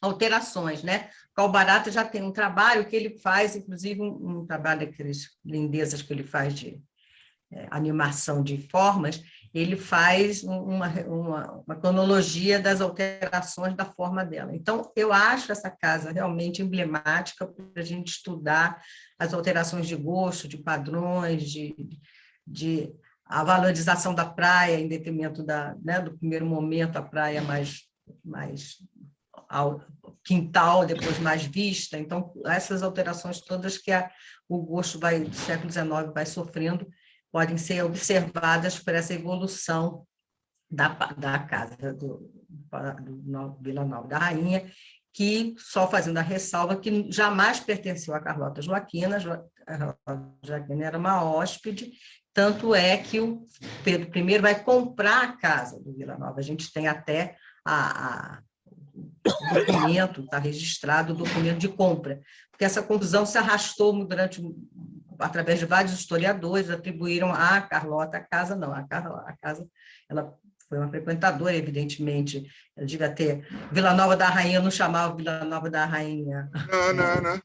alterações, né? O Calbarata já tem um trabalho que ele faz, inclusive um trabalho daquelas lindezas que ele faz de animação de formas, ele faz uma cronologia das alterações da forma dela. Então, eu acho essa casa realmente emblemática para a gente estudar as alterações de gosto, de padrões, de a valorização da praia em detrimento do primeiro momento, a praia mais ao quintal, depois mais vista. Então, essas alterações todas que o gosto do século XIX vai sofrendo podem ser observadas por essa evolução da casa do Vila Nova da Rainha, que, só fazendo a ressalva, que jamais pertenceu a Carlota Joaquina. A Carlota Joaquina era uma hóspede, tanto é que o Pedro I vai comprar a casa do Vila Nova. A gente tem até o documento, está registrado o documento de compra, porque essa confusão se arrastou através de vários historiadores, atribuíram a Carlota a casa. Não, a casa ela foi uma frequentadora, evidentemente. Eu digo até, Vila Nova da Rainha não chamava Vila Nova da Rainha. Não.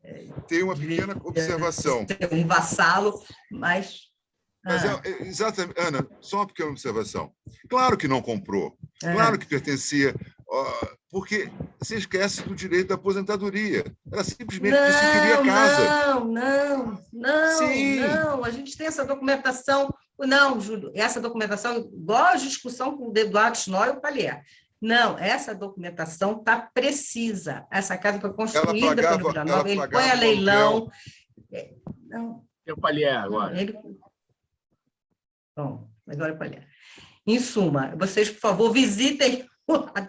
Tem uma pequena observação. Um vassalo, mas... Exatamente, Ana, só uma pequena observação. Claro que não comprou, claro que pertencia, porque você esquece do direito da aposentadoria. Ela simplesmente disse que queria a casa. Não, a gente tem essa documentação. Não, Júlio, essa documentação, igual a discussão com o Eduardo Chinó e o Palier. Não, essa documentação está precisa. Essa casa foi construída pelo Vila Nova, ele põe a leilão. Não. Tem o Palier agora. Bom, agora é Palier. Em suma, vocês, por favor, visitem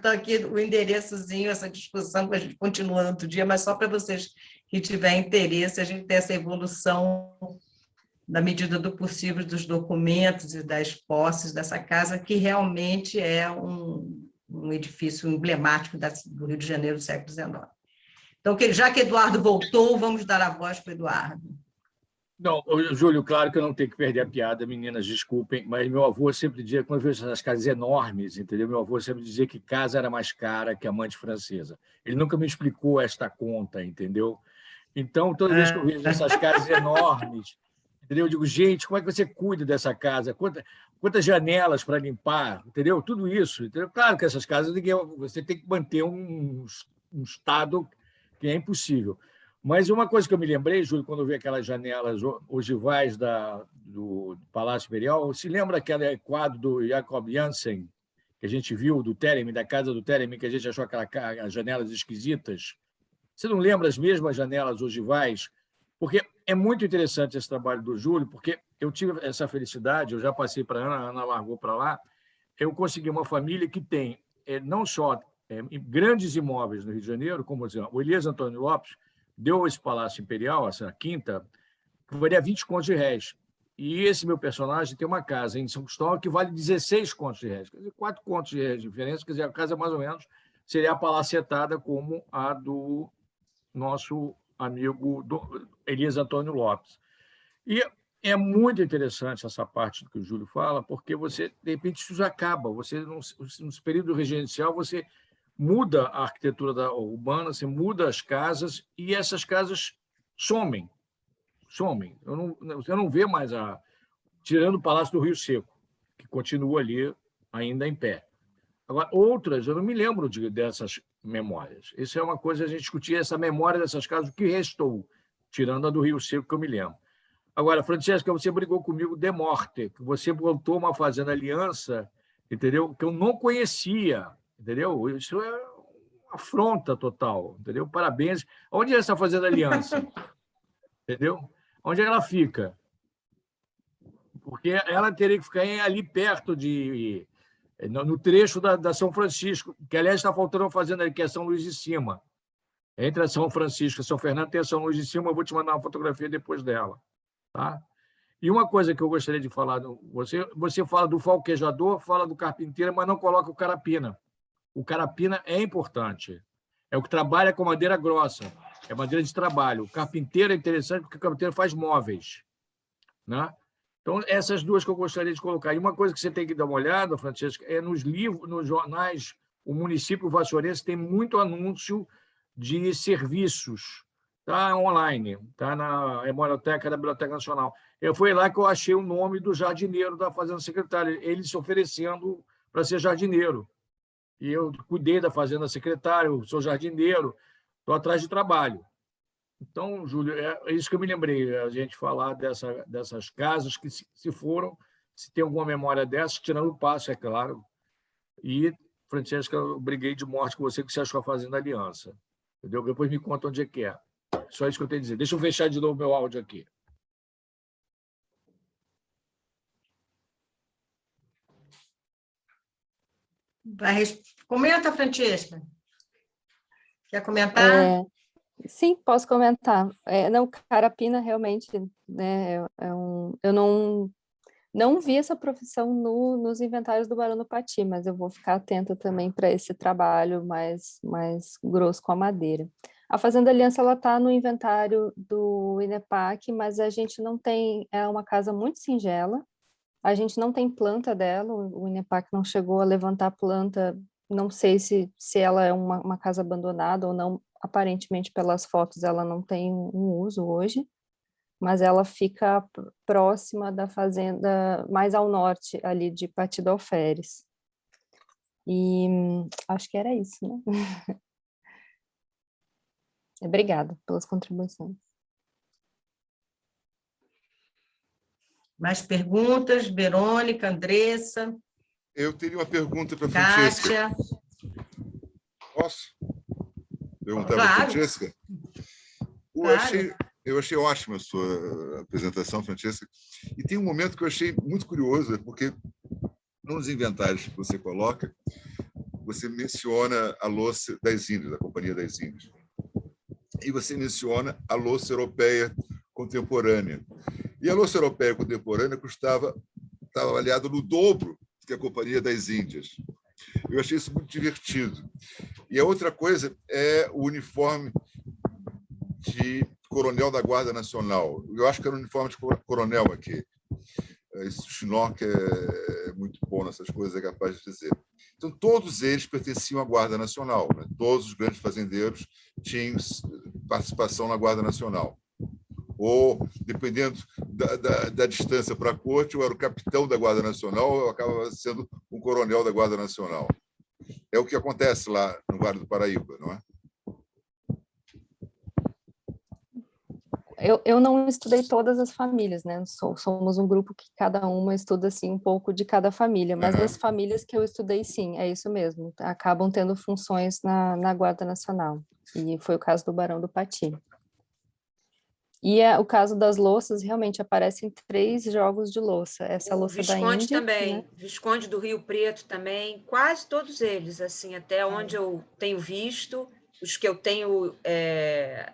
aqui o endereçozinho, essa discussão que a gente continua no outro dia, mas só para vocês que tiverem interesse, a gente tem essa evolução, na medida do possível, dos documentos e das posses dessa casa, que realmente é um edifício emblemático do Rio de Janeiro do século XIX. Então, já que Eduardo voltou, vamos dar a voz para o Eduardo. Não, Júlio, claro que eu não tenho que perder a piada, meninas, desculpem, mas meu avô sempre dizia, quando eu vejo essas casas enormes, entendeu? Meu avô sempre dizia que casa era mais cara que amante francesa. Ele nunca me explicou esta conta, entendeu? Então, toda vez que eu vejo essas casas enormes, entendeu? Eu digo, gente, como é que você cuida dessa casa? Quantas janelas para limpar, entendeu? Tudo isso, entendeu? Claro que essas casas você tem que manter um estado que é impossível. Mas uma coisa que eu me lembrei, Júlio, quando eu vi aquelas janelas ogivais do Palácio Imperial, se lembra aquele quadro do Jacob Janssen, que a gente viu, do Terem, da casa do Terem, que a gente achou aquelas janelas esquisitas? Você não lembra as mesmas janelas ogivais? Porque é muito interessante esse trabalho do Júlio, porque eu tive essa felicidade, eu já passei para a Ana largou para lá, eu consegui uma família que tem não só grandes imóveis no Rio de Janeiro, como o Elias Antônio Lopes deu esse Palácio Imperial, essa quinta, que valia 20 contos de réis. E esse meu personagem tem uma casa em São Cristóvão que vale 16 contos de réis, quer dizer, 4 contos de réis de diferença, quer dizer, a casa mais ou menos seria apalacetada como a do nosso amigo Elias Antônio Lopes. E é muito interessante essa parte do que o Júlio fala, porque você, de repente, isso já acaba. Você, no período regencial, você muda a arquitetura urbana, você muda as casas e essas casas somem. Você não vê mais tirando o Palácio do Rio Seco, que continua ali ainda em pé. Agora, outras, eu não me lembro dessas memórias. Isso é uma coisa, a gente discutia essa memória dessas casas, o que restou, tirando a do Rio Seco, que eu me lembro. Agora, Francesca, você brigou comigo de morte, que você botou uma fazenda aliança, entendeu? Que eu não conhecia, entendeu? Isso é uma afronta total, entendeu? Parabéns. Onde é essa fazenda aliança? Entendeu? Onde é que ela fica? Porque ela teria que ficar ali perto no trecho da São Francisco, que, aliás, está faltando uma fazenda ali, que é São Luís de Cima. Entre a São Francisco e São Fernando tem a São Luís de Cima, eu vou te mandar uma fotografia depois dela. Tá? E uma coisa que eu gostaria de falar, você fala do falquejador, fala do carpinteiro, mas não coloca o carapina. O carapina é importante. É o que trabalha com madeira grossa, é madeira de trabalho. O carpinteiro é interessante porque o carpinteiro faz móveis. Né? Então, essas duas que eu gostaria de colocar. E uma coisa que você tem que dar uma olhada, Francesca, é nos livros, nos jornais, o município vassourense tem muito anúncio de serviços, tá online, tá na hemeroteca da Biblioteca Nacional. Foi lá que eu achei o nome do jardineiro da Fazenda Secretária, ele se oferecendo para ser jardineiro. E eu cuidei da Fazenda Secretária, eu sou jardineiro, estou atrás de trabalho. Então, Júlio, é isso que eu me lembrei, a gente falar dessas casas que se foram, se tem alguma memória dessas, tirando o passo, é claro. E, Francesca, eu briguei de morte com você, que você achou a Fazenda Aliança. Entendeu? Depois me conta onde é que é. Só isso que eu tenho a dizer. Deixa eu fechar de novo meu áudio aqui. Comenta, Francesca. Quer comentar? Sim, posso comentar. Não, carapina realmente, né, eu não vi essa profissão nos inventários do Barão do Pati, mas eu vou ficar atenta também para esse trabalho mais grosso com a madeira. A Fazenda Aliança está no inventário do INEPAC, mas a gente não tem, é uma casa muito singela, a gente não tem planta dela, o INEPAC não chegou a levantar planta, não sei se ela é uma casa abandonada ou não, aparentemente pelas fotos ela não tem um uso hoje, mas ela fica próxima da fazenda, mais ao norte, ali de Pati do Alferes. E acho que era isso, né? Obrigada pelas contribuições. Mais perguntas? Verônica, Andressa? Eu teria uma pergunta para a Francesca. Kátia? Posso perguntar Claro. para a Francesca? Claro. Eu achei ótima a sua apresentação, Francesca. E tem um momento que eu achei muito curioso, porque nos inventários que você coloca, você menciona a louça das Índias, da Companhia das Índias. E você menciona a louça europeia contemporânea. E a louça europeia contemporânea estava avaliada no dobro que a Companhia das Índias. Eu achei isso muito divertido. E a outra coisa é o uniforme de coronel da Guarda Nacional. Eu acho que era o uniforme de coronel aqui. Esse chinó que é muito bom nessas coisas, é capaz de dizer. Então, todos eles pertenciam à Guarda Nacional. Né? Todos os grandes fazendeiros tinham participação na Guarda Nacional. Ou, dependendo da distância para a corte, eu era o capitão da Guarda Nacional, ou eu acabava sendo um coronel da Guarda Nacional. É o que acontece lá no Vale do Paraíba, não é? eu não estudei todas as famílias, né? Somos um grupo que cada uma estuda assim um pouco de cada família, mas das famílias que eu estudei, sim, é isso mesmo. Acabam tendo funções na Guarda Nacional. E foi o caso do Barão do Pati. E o caso das louças, realmente aparecem 3 jogos de louça. Essa O louça da Visconde Índia, também, né? Visconde do Rio Preto também, quase todos eles, assim, até onde eu tenho visto, os que eu tenho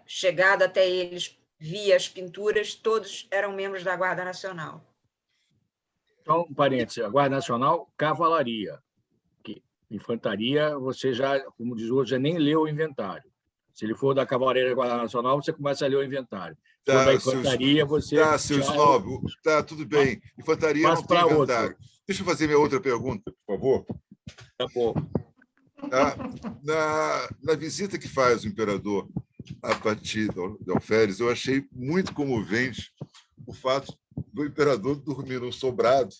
chegado até eles via as pinturas, todos eram membros da Guarda Nacional. Então, um parênteses, a Guarda Nacional, cavalaria. Que infantaria, você já, como diz o outro, já nem leu o inventário. Se ele for da Cavalaria da Guarda Nacional, você começa a ler o inventário. Se for da infantaria, você seu já Snob, tá, tudo bem. Infantaria não passa tem para inventário. outro. Deixa eu fazer minha outra pergunta, por favor. Tá bom. Tá? Na visita que faz o imperador a Pati de Alferes, eu achei muito comovente o fato do imperador dormir num sobrado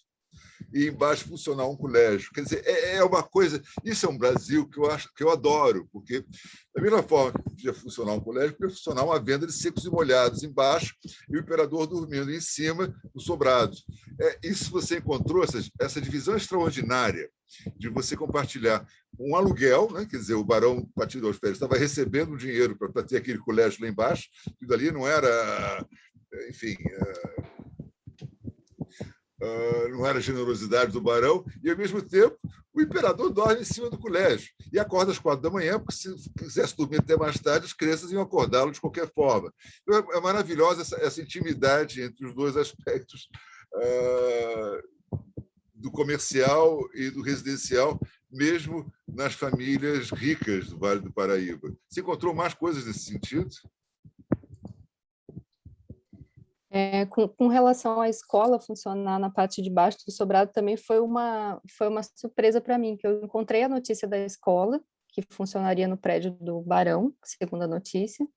e embaixo funcionar um colégio. Quer dizer, é uma coisa... Isso é um Brasil que eu adoro, porque da mesma forma que podia funcionar um colégio, podia funcionar uma venda de secos e molhados embaixo e o imperador dormindo em cima do sobrado. Isso você encontrou, essa divisão extraordinária de você compartilhar um aluguel, né? Quer dizer, o barão Pati de Alferes estava recebendo dinheiro para ter aquele colégio lá embaixo, e dali não era, enfim... não era generosidade do barão, e, ao mesmo tempo, o imperador dorme em cima do colégio e acorda às 4 da manhã, porque se quisesse dormir até mais tarde, as crianças iam acordá-lo de qualquer forma. Então, é maravilhosa essa intimidade entre os dois aspectos do comercial e do residencial, mesmo nas famílias ricas do Vale do Paraíba. Você encontrou mais coisas nesse sentido? Com relação à escola funcionar na parte de baixo do sobrado, também foi uma surpresa para mim, que eu encontrei a notícia da escola, que funcionaria no prédio do Barão, segundo a notícia,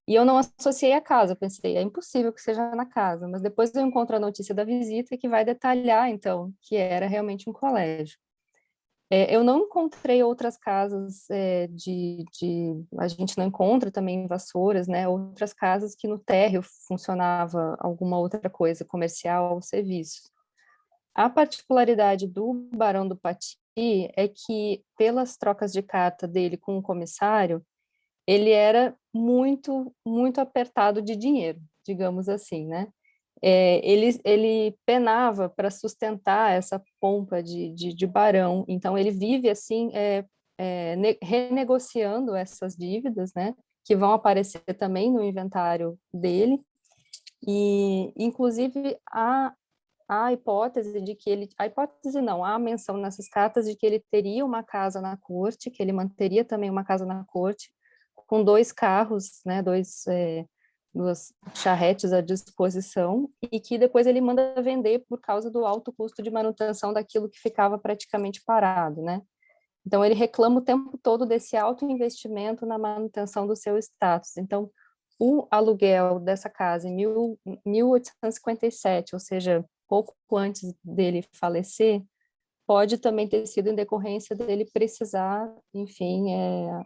e eu não associei a casa, pensei, é impossível que seja na casa, mas depois eu encontro a notícia da visita que vai detalhar, então, que era realmente um colégio. Eu não encontrei outras casas a gente não encontra também em Vassouras, né, outras casas que no térreo funcionava alguma outra coisa, comercial ou serviço. A particularidade do Barão do Pati é que, pelas trocas de carta dele com o comissário, ele era muito, muito apertado de dinheiro, digamos assim, né? Ele penava para sustentar essa pompa de barão, então ele vive assim, renegociando essas dívidas, né, que vão aparecer também no inventário dele, e inclusive a hipótese de que há menção nessas cartas de que ele teria uma casa na corte, que ele manteria também uma casa na corte, com 2 carros, né, 2 charretes à disposição, e que depois ele manda vender por causa do alto custo de manutenção daquilo que ficava praticamente parado, né? Então, ele reclama o tempo todo desse alto investimento na manutenção do seu status. Então, o aluguel dessa casa em 1857, ou seja, pouco antes dele falecer, pode também ter sido em decorrência dele precisar, enfim,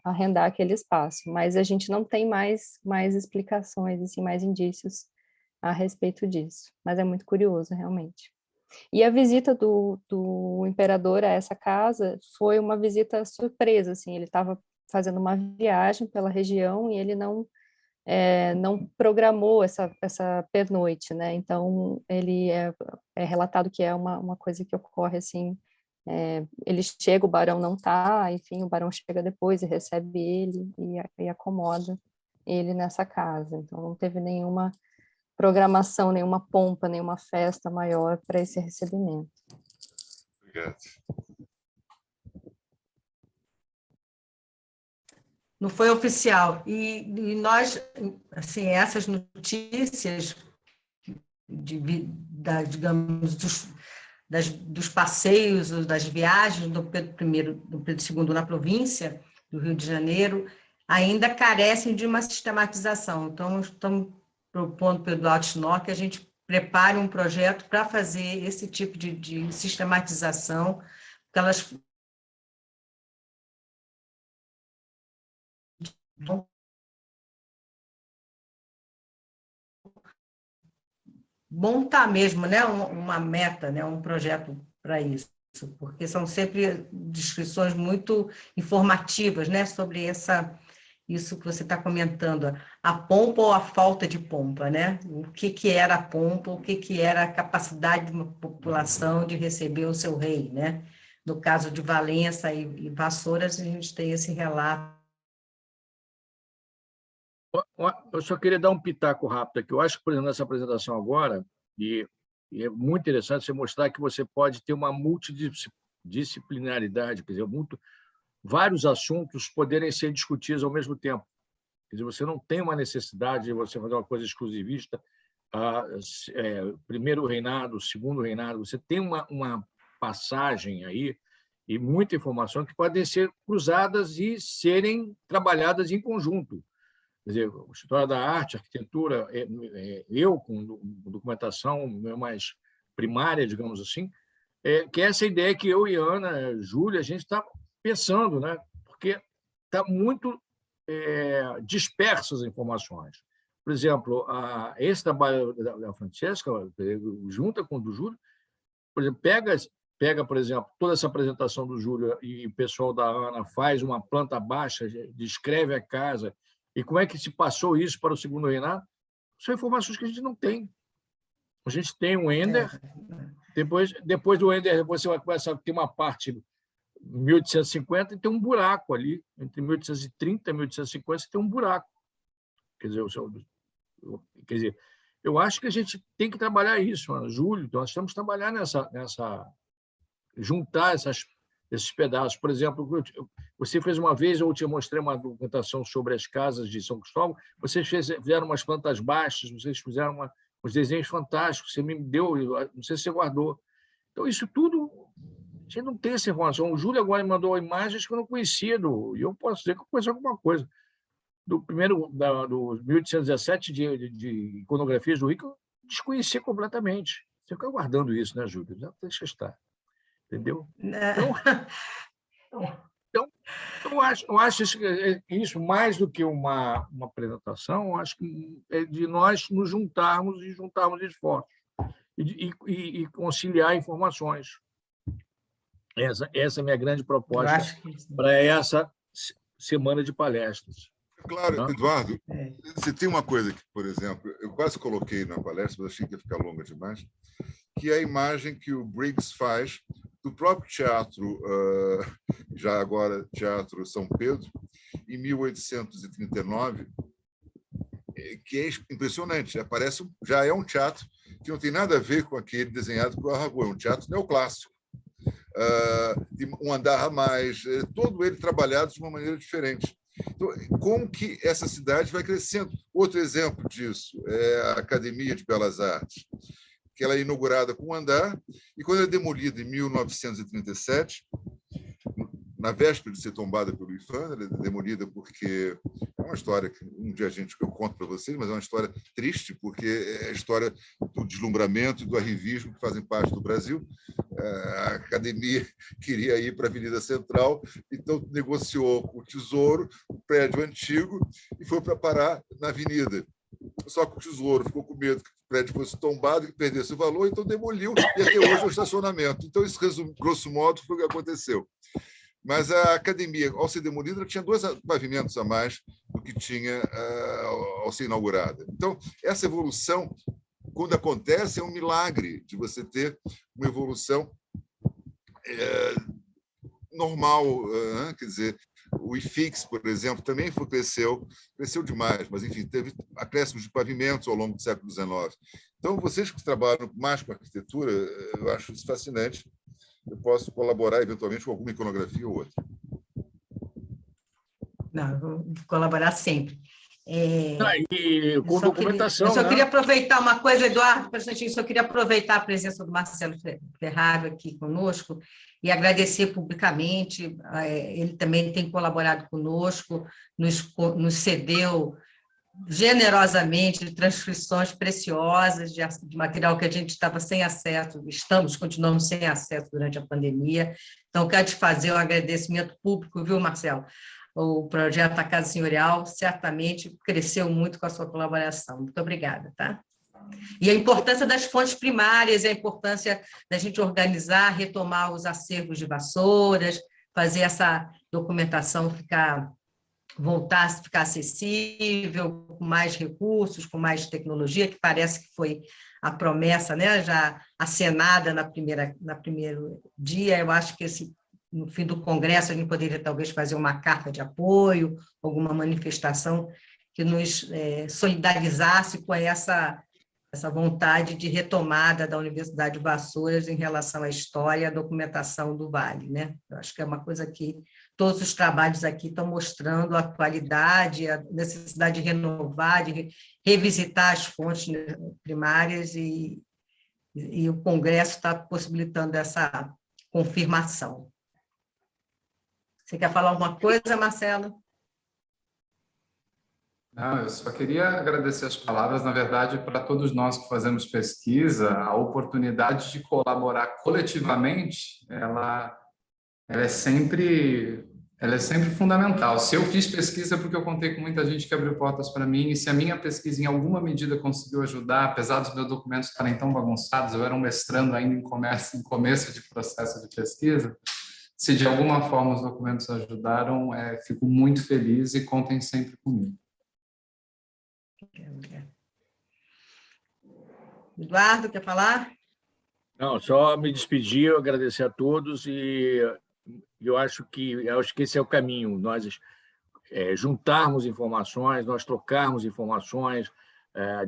arrendar aquele espaço, mas a gente não tem mais explicações, assim, mais indícios a respeito disso, mas é muito curioso, realmente. E a visita do imperador a essa casa foi uma visita surpresa, assim, ele estava fazendo uma viagem pela região e ele não programou essa pernoite, né, então ele é relatado que é uma coisa que ocorre, assim, ele chega, o barão não está, enfim, o barão chega depois e recebe ele e acomoda ele nessa casa. Então, não teve nenhuma programação, nenhuma pompa, nenhuma festa maior para esse recebimento. Obrigado. Não foi oficial. E nós, assim, essas notícias, digamos, dos passeios, das viagens do Pedro I, do Pedro II na província do Rio de Janeiro, ainda carecem de uma sistematização. Então, estamos propondo para o Eduardo Schnorr que a gente prepare um projeto para fazer esse tipo de sistematização, porque elas montar mesmo, né, uma meta, né, um projeto para isso, porque são sempre descrições muito informativas, né, sobre isso que você está comentando, a pompa ou a falta de pompa, né? O que era a pompa, o que era a capacidade de uma população de receber o seu rei, né? No caso de Valença e Vassouras, a gente tem esse relato. Eu só queria dar um pitaco rápido aqui. Eu acho que, por exemplo, nessa apresentação agora, e é muito interessante você mostrar que você pode ter uma multidisciplinaridade, quer dizer, vários assuntos poderem ser discutidos ao mesmo tempo. Quer dizer, você não tem uma necessidade de você fazer uma coisa exclusivista, primeiro reinado, segundo reinado. Você tem uma passagem aí e muita informação que podem ser cruzadas e serem trabalhadas em conjunto. Quer dizer, história da arte, arquitetura, eu com documentação mais primária, digamos assim, que é essa ideia que eu e Ana, Júlia, a gente está pensando, né? Porque está muito dispersas as informações. Por exemplo, esse trabalho da Francesca, junta com o do Júlio, por exemplo, pega, por exemplo, toda essa apresentação do Júlio e o pessoal da Ana faz uma planta baixa, descreve a casa, e como é que se passou isso para o segundo reinado? São informações que a gente não tem. A gente tem um Ender, depois do Ender você vai começar a ter uma parte 1850 e tem um buraco ali, entre 1830 e 1850 você tem um buraco. Quer dizer, eu acho que a gente tem que trabalhar isso, Júlio, então nós temos que trabalhar juntar esses pedaços. Por exemplo, você fez uma vez, eu te mostrei uma documentação sobre as casas de São Cristóvão, vocês fizeram umas plantas baixas, vocês fizeram uns desenhos fantásticos, você me deu, não sei se você guardou. Então, isso tudo, a gente não tem essa informação. O Júlio agora me mandou imagens que eu não conhecia, e eu posso dizer que eu conheci alguma coisa. Do 1817, de iconografias do Rio, que eu desconhecia completamente. Você fica guardando isso, né, Júlio? Deixa estar. Entendeu? Então, eu acho isso mais do que uma apresentação, eu acho que é de nós nos juntarmos esforços e conciliar informações. Essa é a minha grande proposta para essa semana de palestras. Claro, Eduardo, você tem uma coisa que, por exemplo, eu quase coloquei na palestra, mas achei que ia ficar longa demais, que é a imagem que o Briggs faz do próprio teatro, já agora Teatro São Pedro, em 1839, que é impressionante. Já é um teatro que não tem nada a ver com aquele desenhado por Aragon, é um teatro neoclássico. Um andar a mais, todo ele trabalhado de uma maneira diferente. Então, como que essa cidade vai crescendo? Outro exemplo disso é a Academia de Belas Artes, que ela é inaugurada com um andar, e quando é demolida em 1937, na véspera de ser tombada pelo IFAM, ela é demolida porque é uma história que um dia eu conto para vocês, mas é uma história triste, porque é a história do deslumbramento e do arrivismo que fazem parte do Brasil. A academia queria ir para a Avenida Central, então negociou com o Tesouro o prédio antigo e foi para parar na Avenida. Só que o Tesouro ficou com medo que o prédio fosse tombado, que perdesse o valor, então demoliu, e até hoje é o estacionamento. Então, isso, grosso modo, foi o que aconteceu. Mas a academia, ao ser demolida, tinha 2 pavimentos a mais do que tinha ao ser inaugurada. Então, essa evolução, quando acontece, é um milagre de você ter uma evolução normal. Quer dizer, o IFIX, por exemplo, também cresceu demais, mas, enfim, teve acréscimos de pavimentos ao longo do século XIX. Então, vocês que trabalham mais com arquitetura, eu acho isso fascinante. Eu posso colaborar, eventualmente, com alguma iconografia ou outra. Não, eu vou colaborar sempre. E com documentação. Eu só queria aproveitar uma coisa, Eduardo, só queria aproveitar a presença do Marcelo Ferraro aqui conosco e agradecer publicamente. Ele também tem colaborado conosco, nos cedeu generosamente transcrições preciosas de material que a gente estava sem acesso, continuamos sem acesso durante a pandemia. Então, quero te fazer um agradecimento público, viu, Marcelo? O projeto A Casa Senhorial certamente cresceu muito com a sua colaboração. Muito obrigada, tá? E a importância das fontes primárias, a importância da gente organizar, retomar os acervos de Vassouras, fazer essa documentação voltar a ficar acessível, com mais recursos, com mais tecnologia, que parece que foi a promessa, né, já acenada no primeiro dia. Eu acho que no fim do Congresso a gente poderia talvez fazer uma carta de apoio, alguma manifestação que nos solidarizasse com essa vontade de retomada da Universidade de Vassouras em relação à história e à documentação do Vale, né? Eu acho que é uma coisa que todos os trabalhos aqui estão mostrando a atualidade, a necessidade de renovar, de revisitar as fontes primárias, e o Congresso está possibilitando essa confirmação. Você quer falar alguma coisa, Marcelo? Não, eu só queria agradecer as palavras. Na verdade, para todos nós que fazemos pesquisa, a oportunidade de colaborar coletivamente, ela é sempre fundamental. Se eu fiz pesquisa é porque eu contei com muita gente que abriu portas para mim, e se a minha pesquisa em alguma medida conseguiu ajudar, apesar dos meus documentos estarem tão bagunçados, eu era um mestrando ainda em começo de processo de pesquisa, se de alguma forma os documentos ajudaram, fico muito feliz e contem sempre comigo. Eduardo, quer falar? Não, só me despedir, agradecer a todos, e eu acho que esse é o caminho, nós juntarmos informações, nós trocarmos informações,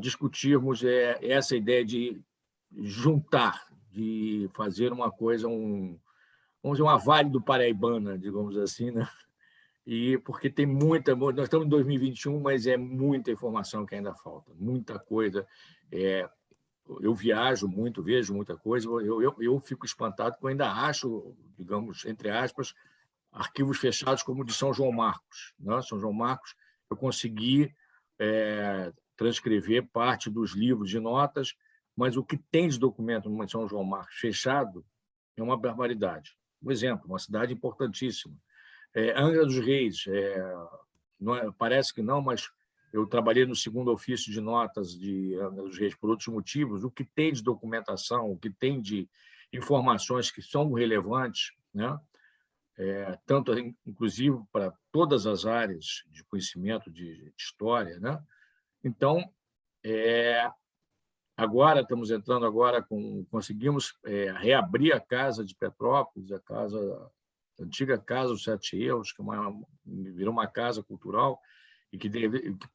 discutirmos essa ideia de juntar, de fazer uma coisa, vamos dizer, uma Vale do Paraibana, digamos assim, né? E porque tem nós estamos em 2021, mas é muita informação que ainda falta, muita coisa. Eu viajo muito, vejo muita coisa, eu fico espantado porque eu ainda acho, digamos, entre aspas, arquivos fechados como o de São João Marcos, né? São João Marcos, eu consegui transcrever parte dos livros de notas, mas o que tem de documento no São João Marcos fechado é uma barbaridade. Um exemplo, uma cidade importantíssima. Angra dos Reis, parece que não, mas eu trabalhei no segundo ofício de notas de Angra dos Reis por outros motivos. O que tem de documentação, o que tem de informações que são relevantes, né? Tanto, inclusive, para todas as áreas de conhecimento de história, né? Então, agora estamos entrando conseguimos reabrir a Casa de Petrópolis, a antiga Casa dos Sete Erros, que virou uma casa cultural e que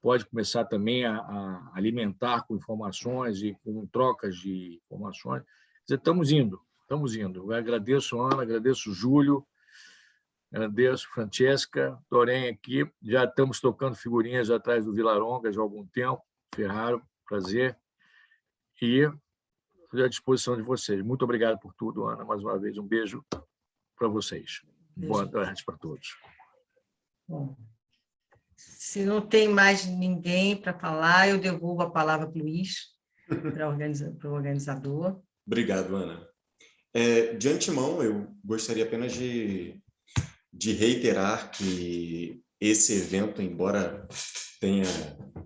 pode começar também a alimentar com informações e com trocas de informações. Quer dizer, estamos indo. Eu agradeço a Ana, agradeço o Júlio, agradeço a Francesca, Torém aqui. Já estamos tocando figurinhas atrás do Vilaronga já há algum tempo. Ferraro, prazer. E estou à disposição de vocês. Muito obrigado por tudo, Ana. Mais uma vez, um beijo para vocês. Boa tarde para todos. Bom, se não tem mais ninguém para falar, eu devolvo a palavra para o Luiz, para o organizador. Obrigado, Ana. De antemão, eu gostaria apenas de reiterar que esse evento, embora tenha,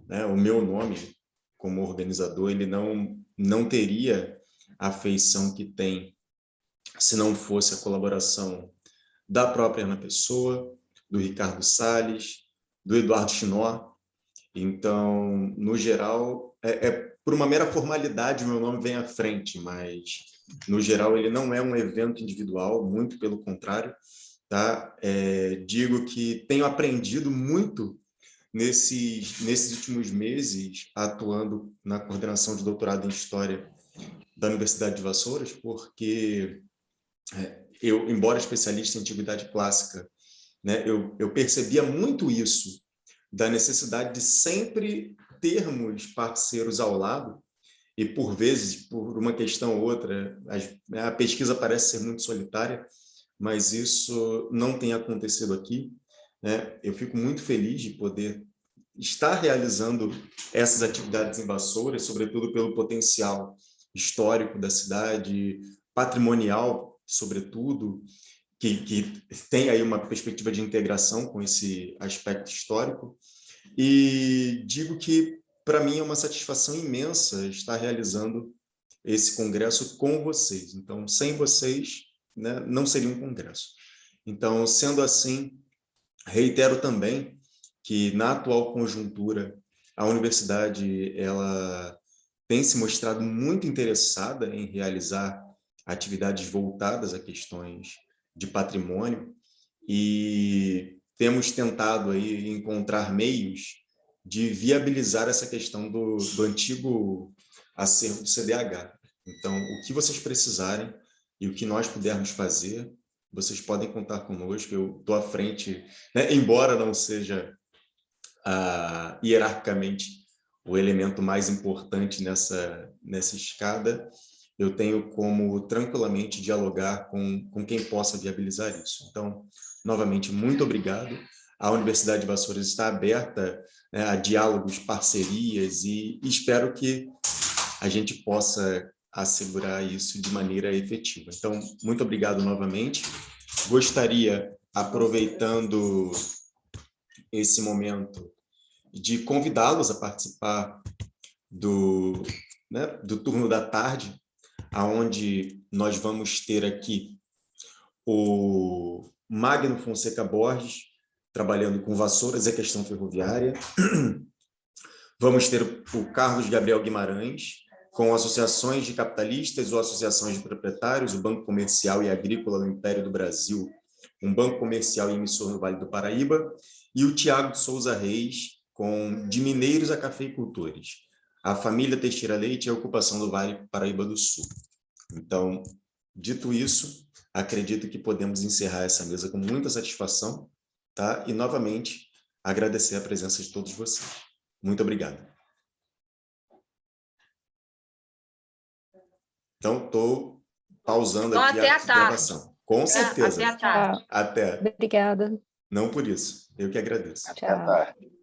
né, o meu nome como organizador, ele não teria a feição que tem se não fosse a colaboração da própria Ana Pessoa, do Ricardo Salles, do Eduardo Chinó. Então, no geral, por uma mera formalidade, o meu nome vem à frente, mas, no geral, ele não é um evento individual, muito pelo contrário. Tá? Digo que tenho aprendido muito nesses últimos meses, atuando na coordenação de doutorado em História da Universidade de Vassouras, porque eu, embora especialista em Antiguidade Clássica, né, eu percebia muito isso, da necessidade de sempre termos parceiros ao lado, e por vezes, por uma questão ou outra, a pesquisa parece ser muito solitária, mas isso não tem acontecido aqui, né? Eu fico muito feliz de poder estar realizando essas atividades em Vassouras, sobretudo pelo potencial histórico da cidade, patrimonial, sobretudo, que tem aí uma perspectiva de integração com esse aspecto histórico. E digo que para mim é uma satisfação imensa estar realizando esse congresso com vocês. Então, sem vocês, né, não seria um congresso. Então, sendo assim, reitero também que, na atual conjuntura, a universidade ela tem se mostrado muito interessada em realizar atividades voltadas a questões de patrimônio e temos tentado aí encontrar meios de viabilizar essa questão do antigo acervo do CDH. Então, o que vocês precisarem e o que nós pudermos fazer, vocês podem contar conosco. Eu estou à frente, né? Embora não seja hierarquicamente o elemento mais importante nessa escada, eu tenho como tranquilamente dialogar com quem possa viabilizar isso. Então, novamente, muito obrigado. A Universidade de Vassouras está aberta, né, a diálogos, parcerias, e espero que a gente possa assegurar isso de maneira efetiva. Então, muito obrigado novamente. Gostaria, aproveitando esse momento, de convidá-los a participar do turno da tarde, aonde nós vamos ter aqui o Magno Fonseca Borges, trabalhando com vassouras e a questão ferroviária. Vamos ter o Carlos Gabriel Guimarães, com associações de capitalistas ou associações de proprietários, o Banco Comercial e Agrícola no Império do Brasil, um banco comercial e emissor no Vale do Paraíba, e o Tiago de Souza Reis, com De Mineiros a Cafeicultores, a família Teixeira Leite e a ocupação do Vale Paraíba do Sul. Então, dito isso, acredito que podemos encerrar essa mesa com muita satisfação, tá? E, novamente, agradecer a presença de todos vocês. Muito obrigado. Então, estou pausando então, aqui a gravação. Com certeza. Até a tarde. Até. Obrigada. Não por isso. Eu que agradeço. Tchau. Até tarde.